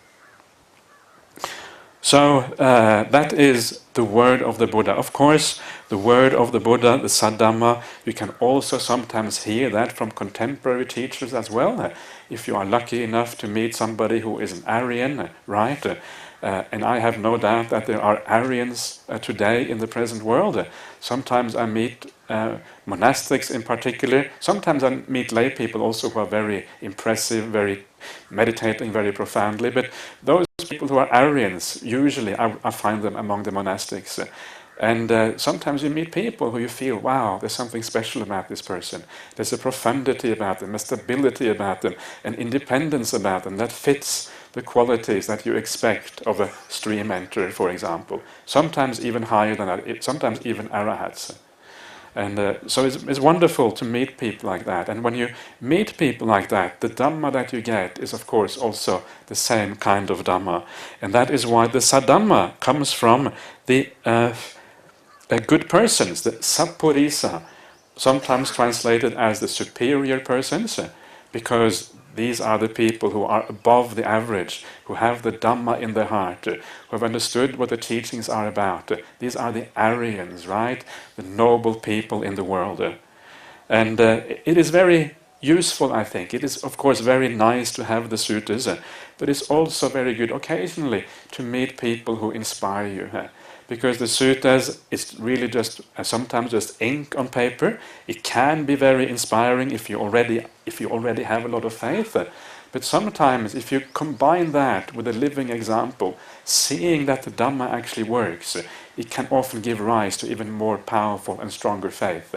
So that is the word of the Buddha. Of course, the word of the Buddha, the Saddhamma, you can also sometimes hear that from contemporary teachers as well. If you are lucky enough to meet somebody who is an Aryan, right? And I have no doubt that there are Aryans today in the present world. Sometimes I meet monastics in particular. Sometimes I meet lay people also who are very impressive, very meditating very profoundly. But those people who are Aryans, usually I find them among the monastics. And sometimes you meet people who you feel, wow, there's something special about this person. There's a profundity about them, a stability about them, an independence about them that fits the qualities that you expect of a stream enterer, for example. Sometimes even higher than that, sometimes even arahats. And so it's wonderful to meet people like that. And when you meet people like that, the Dhamma that you get is, of course, also the same kind of Dhamma. And that is why the Saddhamma comes from the good persons, the Sappurisa, sometimes translated as the superior persons, because these are the people who are above the average, who have the Dhamma in their heart, who have understood what the teachings are about. These are the Aryans, right? The noble people in the world. And it is very useful, I think. It is, of course, very nice to have the suttas, but it's also very good occasionally to meet people who inspire you. Because the suttas is really just sometimes just ink on paper. It can be very inspiring if you already have a lot of faith. But sometimes if you combine that with a living example, seeing that the Dhamma actually works, it can often give rise to even more powerful and stronger faith.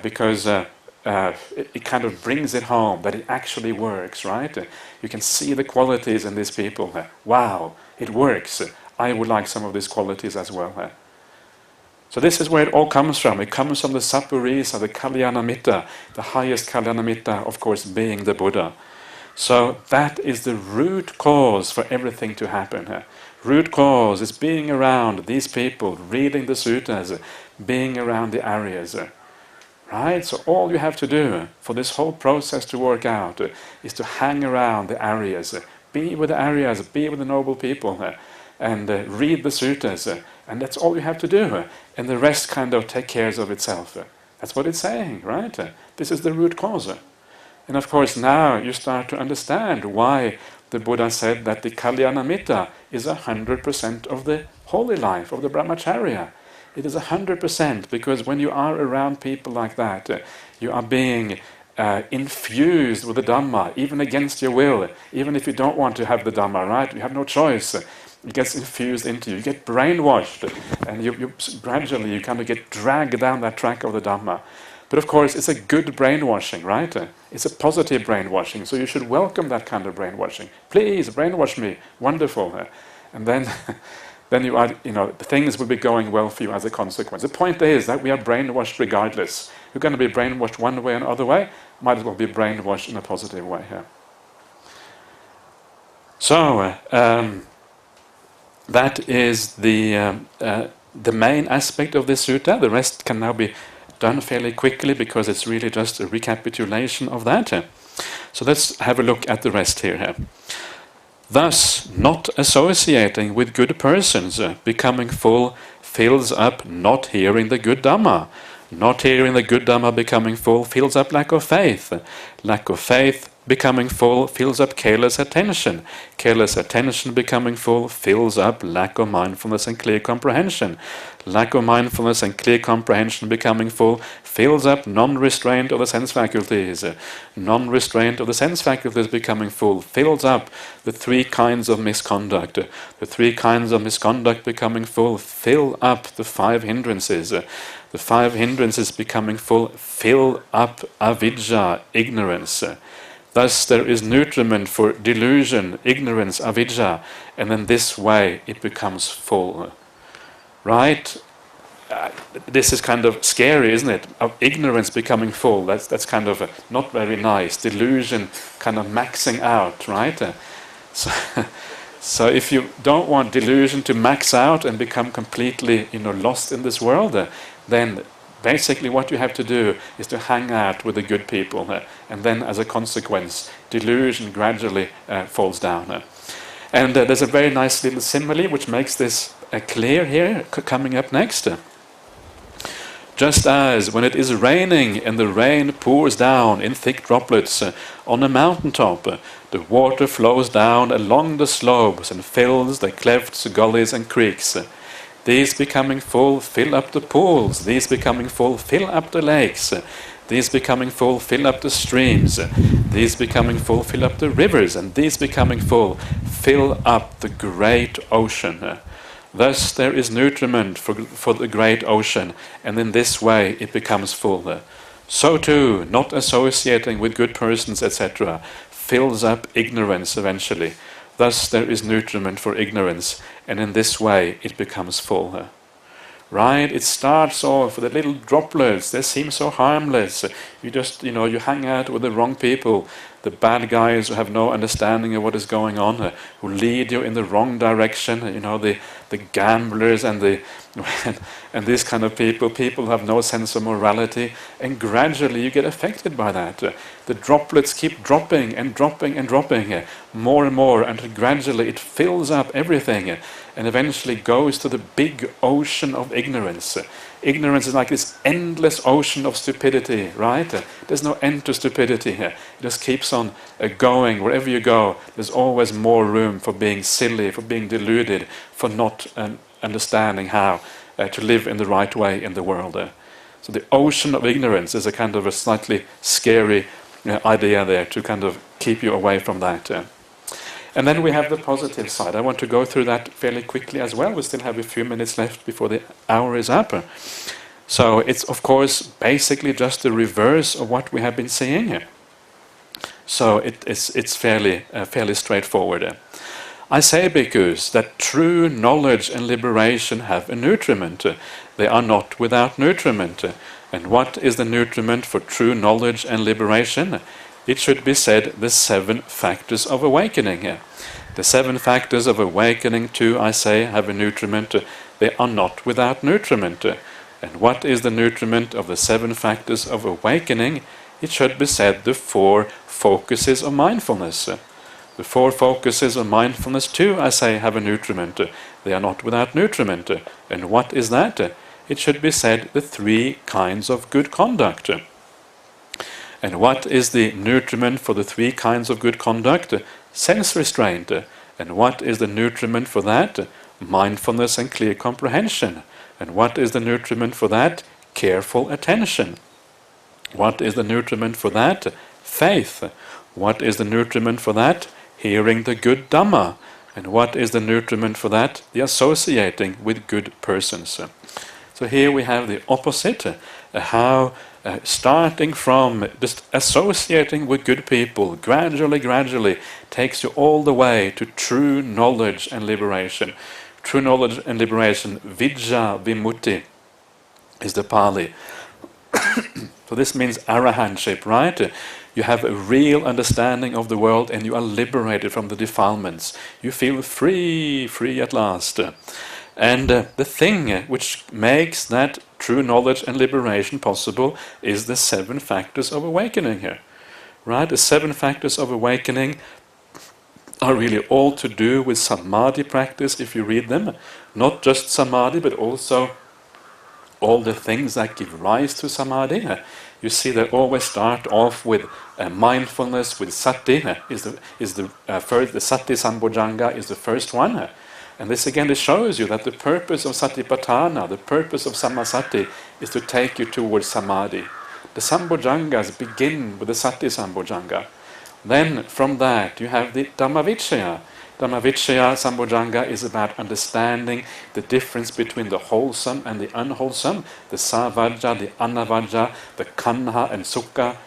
Because it kind of brings it home that it actually works, right? You can see the qualities in these people. Wow, it works. I would like some of these qualities as well. So this is where it all comes from. It comes from the Sappurisa, the Kalyanamitta, the highest Kalyanamitta, of course, being the Buddha. So that is the root cause for everything to happen. Root cause is being around these people, reading the suttas, being around the Aryas. Right? So all you have to do for this whole process to work out is to hang around the Aryas, be with the Aryas, be with the noble people, and read the suttas, and that's all you have to do, and the rest kind of take care of itself. That's what it's saying, right? This is the root cause. And of course now you start to understand why the Buddha said that the Kalyanamitta is 100% of the holy life, of the Brahmacharya. It is 100% because when you are around people like that, you are being infused with the Dhamma, even against your will, even if you don't want to have the Dhamma, right? You have no choice. It gets infused into you. You get brainwashed, and you gradually you kind of get dragged down that track of the Dhamma. But of course, it's a good brainwashing, right? It's a positive brainwashing, so you should welcome that kind of brainwashing. Please, brainwash me. Wonderful. And then then you are, things will be going well for you as a consequence. The point is that we are brainwashed regardless. You're going to be brainwashed one way or another way, might as well be brainwashed in a positive way. Yeah. So, that is the main aspect of this sutta. The rest can now be done fairly quickly because it's really just a recapitulation of that. So let's have a look at the rest here. Thus, not associating with good persons, becoming full, fills up not hearing the good Dhamma. Not hearing the good Dhamma becoming full fills up lack of faith. Lack of faith becoming full fills up careless attention. Careless attention becoming full fills up lack of mindfulness and clear comprehension. Lack of mindfulness and clear comprehension becoming full fills up non-restraint of the sense faculties. Non-restraint of the sense faculties becoming full fills up the three kinds of misconduct. The three kinds of misconduct becoming full fill up the five hindrances. The five hindrances becoming full fill up avidya, ignorance. Thus there is nutriment for delusion, ignorance, avidya, and in this way it becomes full. Right? This is kind of scary, isn't it? Of ignorance becoming full. That's kind of not very nice. Delusion kind of maxing out, right? So if you don't want delusion to max out and become completely, lost in this world, then basically what you have to do is to hang out with the good people, and then as a consequence, delusion gradually falls down. And there's a very nice little simile which makes this clear here, coming up next. Just as when it is raining and the rain pours down in thick droplets on a mountaintop, the water flows down along the slopes and fills the clefts, gullies and creeks. These becoming full fill up the pools, these becoming full fill up the lakes, these becoming full fill up the streams, these becoming full fill up the rivers, and these becoming full fill up the great ocean. Thus there is nutriment for the great ocean, and in this way it becomes full. So too, not associating with good persons, etc., fills up ignorance eventually. Thus there is nutriment for ignorance, and in this way it becomes full. Right? It starts off with the little droplets. They seem so harmless. You just, you hang out with the wrong people, the bad guys who have no understanding of what is going on, who lead you in the wrong direction. The gamblers and and these kind of people who have no sense of morality, and gradually you get affected by that. The droplets keep dropping and dropping and dropping, more and more, until gradually it fills up everything, and eventually goes to the big ocean of ignorance. Ignorance is like this endless ocean of stupidity, right? There's no end to stupidity here. It just keeps on going. Wherever you go, there's always more room for being silly, for being deluded, for not understanding how to live in the right way in the world. So the ocean of ignorance is a kind of a slightly scary idea there to kind of keep you away from that. And then we have the positive side. I want to go through that fairly quickly as well. We still have a few minutes left before the hour is up. So it's, of course, basically just the reverse of what we have been seeing here. So it's fairly straightforward. I say, bhikkhus, that true knowledge and liberation have a nutriment. They are not without nutriment. And what is the nutriment for true knowledge and liberation? It should be said the 7 factors of awakening. The 7 factors of awakening too, I say, have a nutriment. They are not without nutriment. And what is the nutriment of the 7 factors of awakening? It should be said the 4 focuses of mindfulness. The 4 focuses of mindfulness too, I say, have a nutriment. They are not without nutriment. And what is that? it should be said the 3 kinds of good conduct. And what is the nutriment for the 3 kinds of good conduct? Sense restraint. And what is the nutriment for that? Mindfulness and clear comprehension. And what is the nutriment for that? Careful attention. What is the nutriment for that? Faith. What is the nutriment for that? Hearing the good Dhamma. And what is the nutriment for that? The associating with good persons. So here we have the opposite, how starting from just associating with good people gradually takes you all the way to true knowledge and liberation. True knowledge and liberation, Vidya Vimutti, is the Pali. So this means arahantship, right? You have a real understanding of the world and you are liberated from the defilements. You feel free at last. And the thing which makes that true knowledge and liberation possible is the 7 factors of awakening here. Right? The 7 factors of awakening are really all to do with samadhi practice if you read them. Not just samadhi, but also all the things that give rise to samadhi. You see, they always start off with mindfulness, with sati. The sati sambojjhanga is the first one. And this again shows you that the purpose of satipatthana, the purpose of sammasati, is to take you towards samadhi. The sambojjhangas begin with the sati sambojjhanga. Then from that you have the Dhammavicaya. Dhammavicaya Sambojjhanga is about understanding the difference between the wholesome and the unwholesome, the savajja, the anavajja, the kanha and sukha,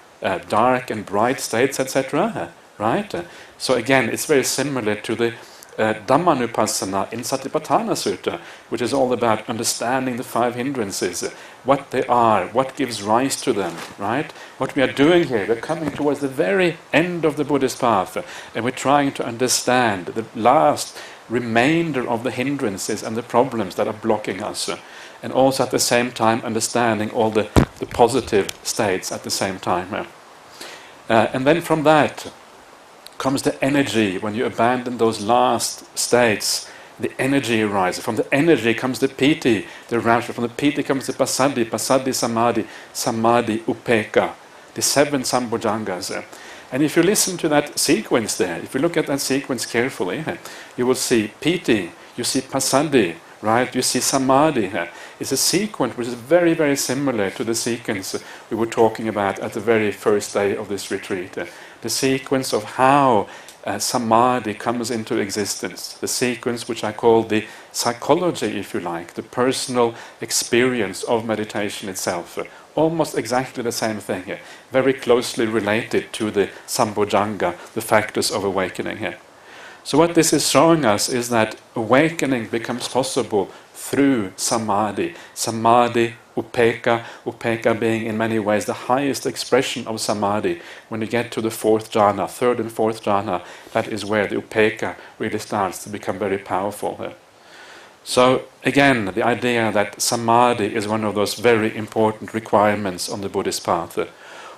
dark and bright states, etc. Right? So again, it's very similar to the Dhammanupassana in Satipatthana Sutta, which is all about understanding the 5 hindrances, what they are, what gives rise to them, right? What we are doing here, we're coming towards the very end of the Buddhist path, and we're trying to understand the last remainder of the hindrances and the problems that are blocking us, and also at the same time understanding all the positive states at the same time. And then from that comes the energy. When you abandon those last states, the energy arises. From the energy comes the piti, the rapture. From the piti comes the passaddhi samadhi, samadhi upekkha, the 7 sambojjhangas. And if you listen to that sequence there, if you look at that sequence carefully, you will see piti, you see passaddhi, right? You see samadhi. It's a sequence which is very, very similar to the sequence we were talking about at the very first day of this retreat. The sequence of how samadhi comes into existence, the sequence which I call the psychology, if you like, the personal experience of meditation itself. Almost exactly the same thing here, very closely related to the sambojjhanga, the factors of awakening here. So what this is showing us is that awakening becomes possible through samadhi. Samadhi, upekkha being in many ways the highest expression of samadhi. When you get to the 4th jhana, 3rd and 4th jhana, that is where the upekkha really starts to become very powerful. So again, the idea that samadhi is one of those very important requirements on the Buddhist path.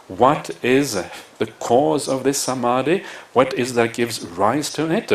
What is the cause of this samadhi? What is that gives rise to it?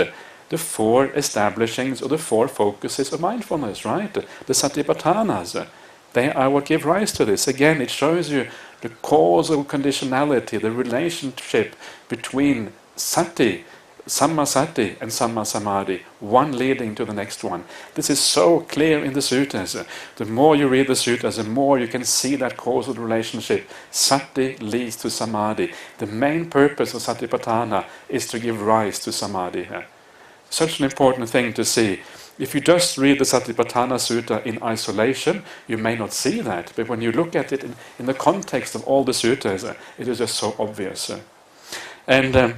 The 4 establishings or the 4 focuses of mindfulness, right? The satipatthanas. They are what give rise to this. Again, it shows you the causal conditionality, the relationship between sati, sammasati and sammasamadhi, one leading to the next one. This is so clear in the suttas. The more you read the suttas, the more you can see that causal relationship. Sati leads to samadhi. The main purpose of satipatthana is to give rise to samadhi. Such an important thing to see. If you just read the Satipatthana Sutta in isolation, you may not see that. But when you look at it in the context of all the suttas, it is just so obvious. And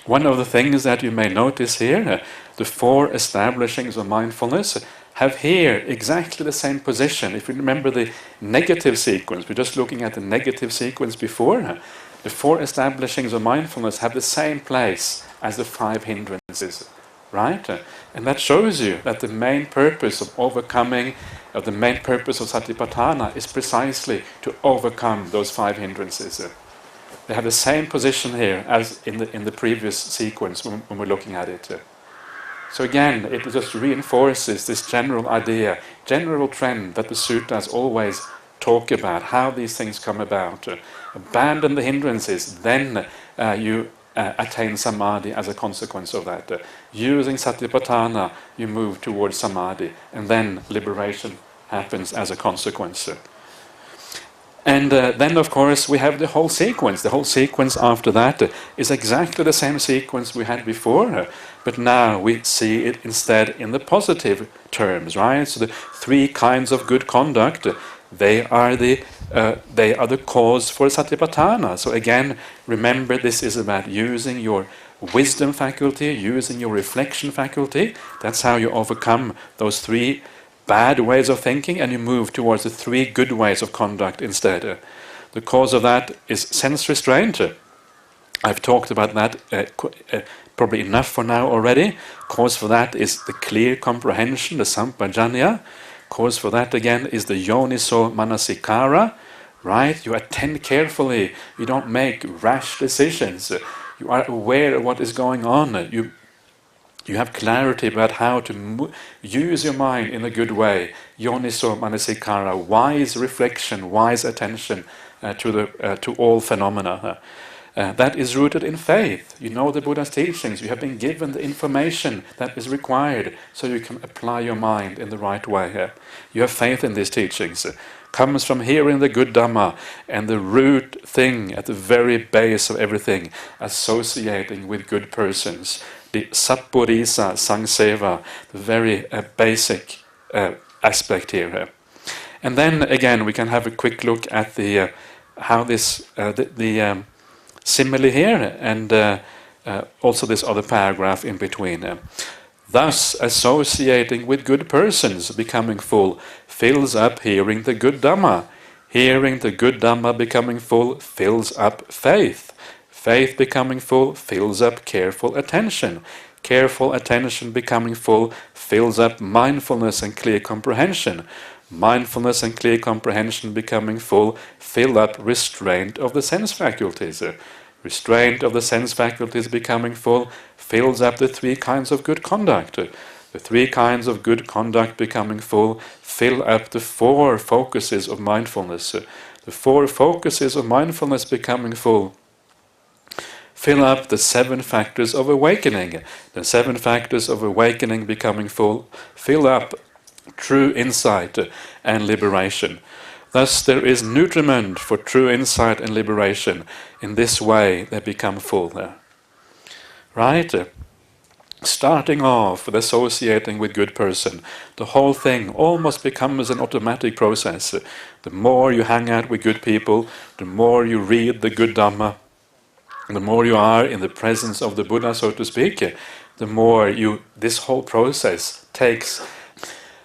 one of the things that you may notice here, the 4 establishings of mindfulness have here exactly the same position. If you remember the negative sequence, we're just looking at the negative sequence before, the 4 establishings of mindfulness have the same place as the 5 hindrances. Right? And that shows you that the main purpose of overcoming, the main purpose of satipatthana is precisely to overcome those 5 hindrances. They have the same position here as in the previous sequence when we're looking at it. So again, it just reinforces this general idea, general trend that the suttas always talk about, how these things come about. Abandon the hindrances, then you attain samadhi as a consequence of that. Using satipatthana, you move towards samadhi, and then liberation happens as a consequence. And then, of course, we have the whole sequence. The whole sequence after that is exactly the same sequence we had before, but now we see it instead in the positive terms, right? So the three kinds of good conduct, they are the cause for satipatthana. So again, remember, this is about using your wisdom faculty, using your reflection faculty. That's how you overcome those three bad ways of thinking, and you move towards the three good ways of conduct instead. The cause of that is sense restraint. I've talked about that probably enough for now already. Cause for that is the clear comprehension, the sampajanya. Cause for that again is the yoniso manasikara, right? You attend carefully, you don't make rash decisions, you are aware of what is going on, you have clarity about how to use your mind in a good way. Yoniso manasikara, wise reflection, wise attention to all phenomena. That is rooted in faith. You know the Buddha's teachings. You have been given the information that is required so you can apply your mind in the right way. You have faith in these teachings. Comes from hearing the good Dhamma, and the root thing at the very base of everything, associating with good persons. The sappurisa sangseva, the very basic aspect here. And then again we can have a quick look at the how this the simile here, and also this other paragraph in between. Thus, associating with good persons, becoming full, fills up hearing the good Dhamma. Hearing the good Dhamma becoming full fills up faith. Faith becoming full fills up careful attention. Careful attention becoming full fills up mindfulness and clear comprehension. Mindfulness and clear comprehension becoming full fill up restraint of the sense faculties. Restraint of the sense faculties becoming full fills up the three kinds of good conduct. The three kinds of good conduct becoming full fill up the four focuses of mindfulness. The four focuses of mindfulness becoming full fill up the seven factors of awakening. The seven factors of awakening becoming full fill up true insight and liberation. Thus there is nutriment for true insight and liberation. In this way they become full. Right? Starting off with associating with good person, the whole thing almost becomes an automatic process. The more you hang out with good people, the more you read the good Dhamma, the more you are in the presence of the Buddha, so to speak, the more this whole process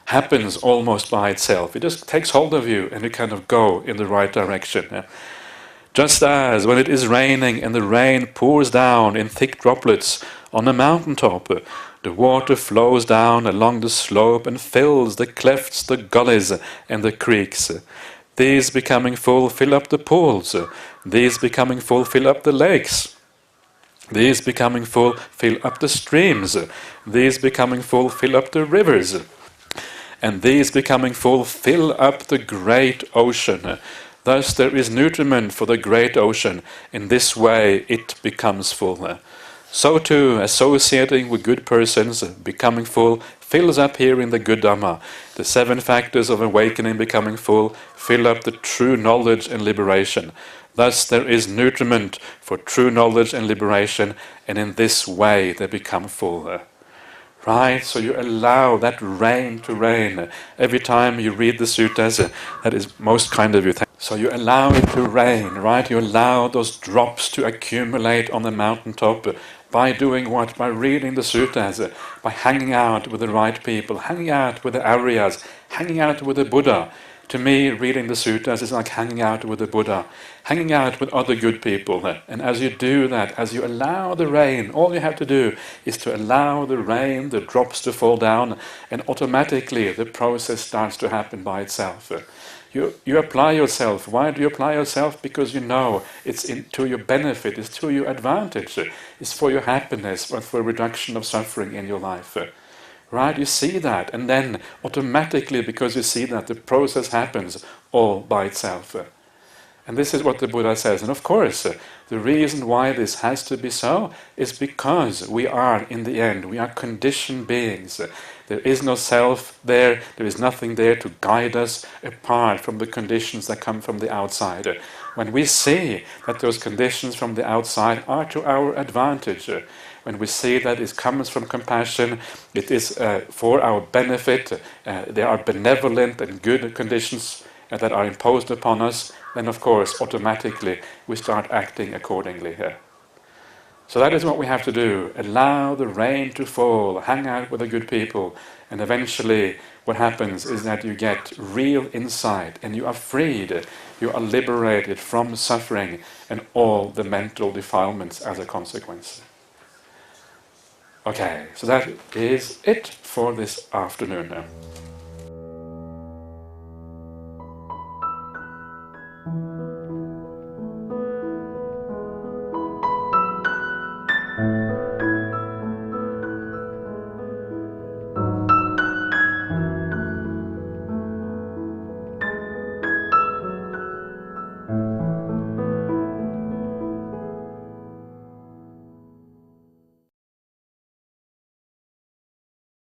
happens almost by itself. It just takes hold of you and you kind of go in the right direction. Just as when it is raining and the rain pours down in thick droplets on a mountaintop, the water flows down along the slope and fills the clefts, the gullies and the creeks. These becoming full fill up the pools. These becoming full fill up the lakes. These becoming full fill up the streams. These becoming full fill up the rivers. And these becoming full fill up the great ocean. Thus there is nutriment for the great ocean. In this way it becomes full. So too, associating with good persons, becoming full, fills up here in the good Dhamma. The seven factors of awakening becoming full fill up the true knowledge and liberation. Thus there is nutriment for true knowledge and liberation, and in this way they become full. Right? So you allow that rain to rain. Every time you read the suttas, that is most kind of you. So you allow it to rain, right? You allow those drops to accumulate on the mountaintop. By doing what? By reading the suttas, by hanging out with the right people, hanging out with the Aryas, hanging out with the Buddha. To me, reading the suttas is like hanging out with the Buddha, hanging out with other good people. And as you do that, as you allow the rain, all you have to do is to allow the rain, the drops to fall down, and automatically the process starts to happen by itself. You apply yourself. Why do you apply yourself? Because you know it's to your benefit, it's to your advantage, it's for your happiness, or for reduction of suffering in your life. Right? You see that, and then automatically, because you see that, the process happens all by itself. And this is what the Buddha says. And of course, the reason why this has to be so is because we are, in the end, we are conditioned beings. There is no self there is nothing there to guide us apart from the conditions that come from the outside. When we see that those conditions from the outside are to our advantage, when we see that it comes from compassion, it is for our benefit, they are benevolent and good conditions that are imposed upon us, then of course automatically we start acting accordingly here. So that is what we have to do. Allow the rain to fall, hang out with the good people, and eventually what happens is that you get real insight and you are freed, you are liberated from suffering and all the mental defilements as a consequence. Okay, so that is it for this afternoon now.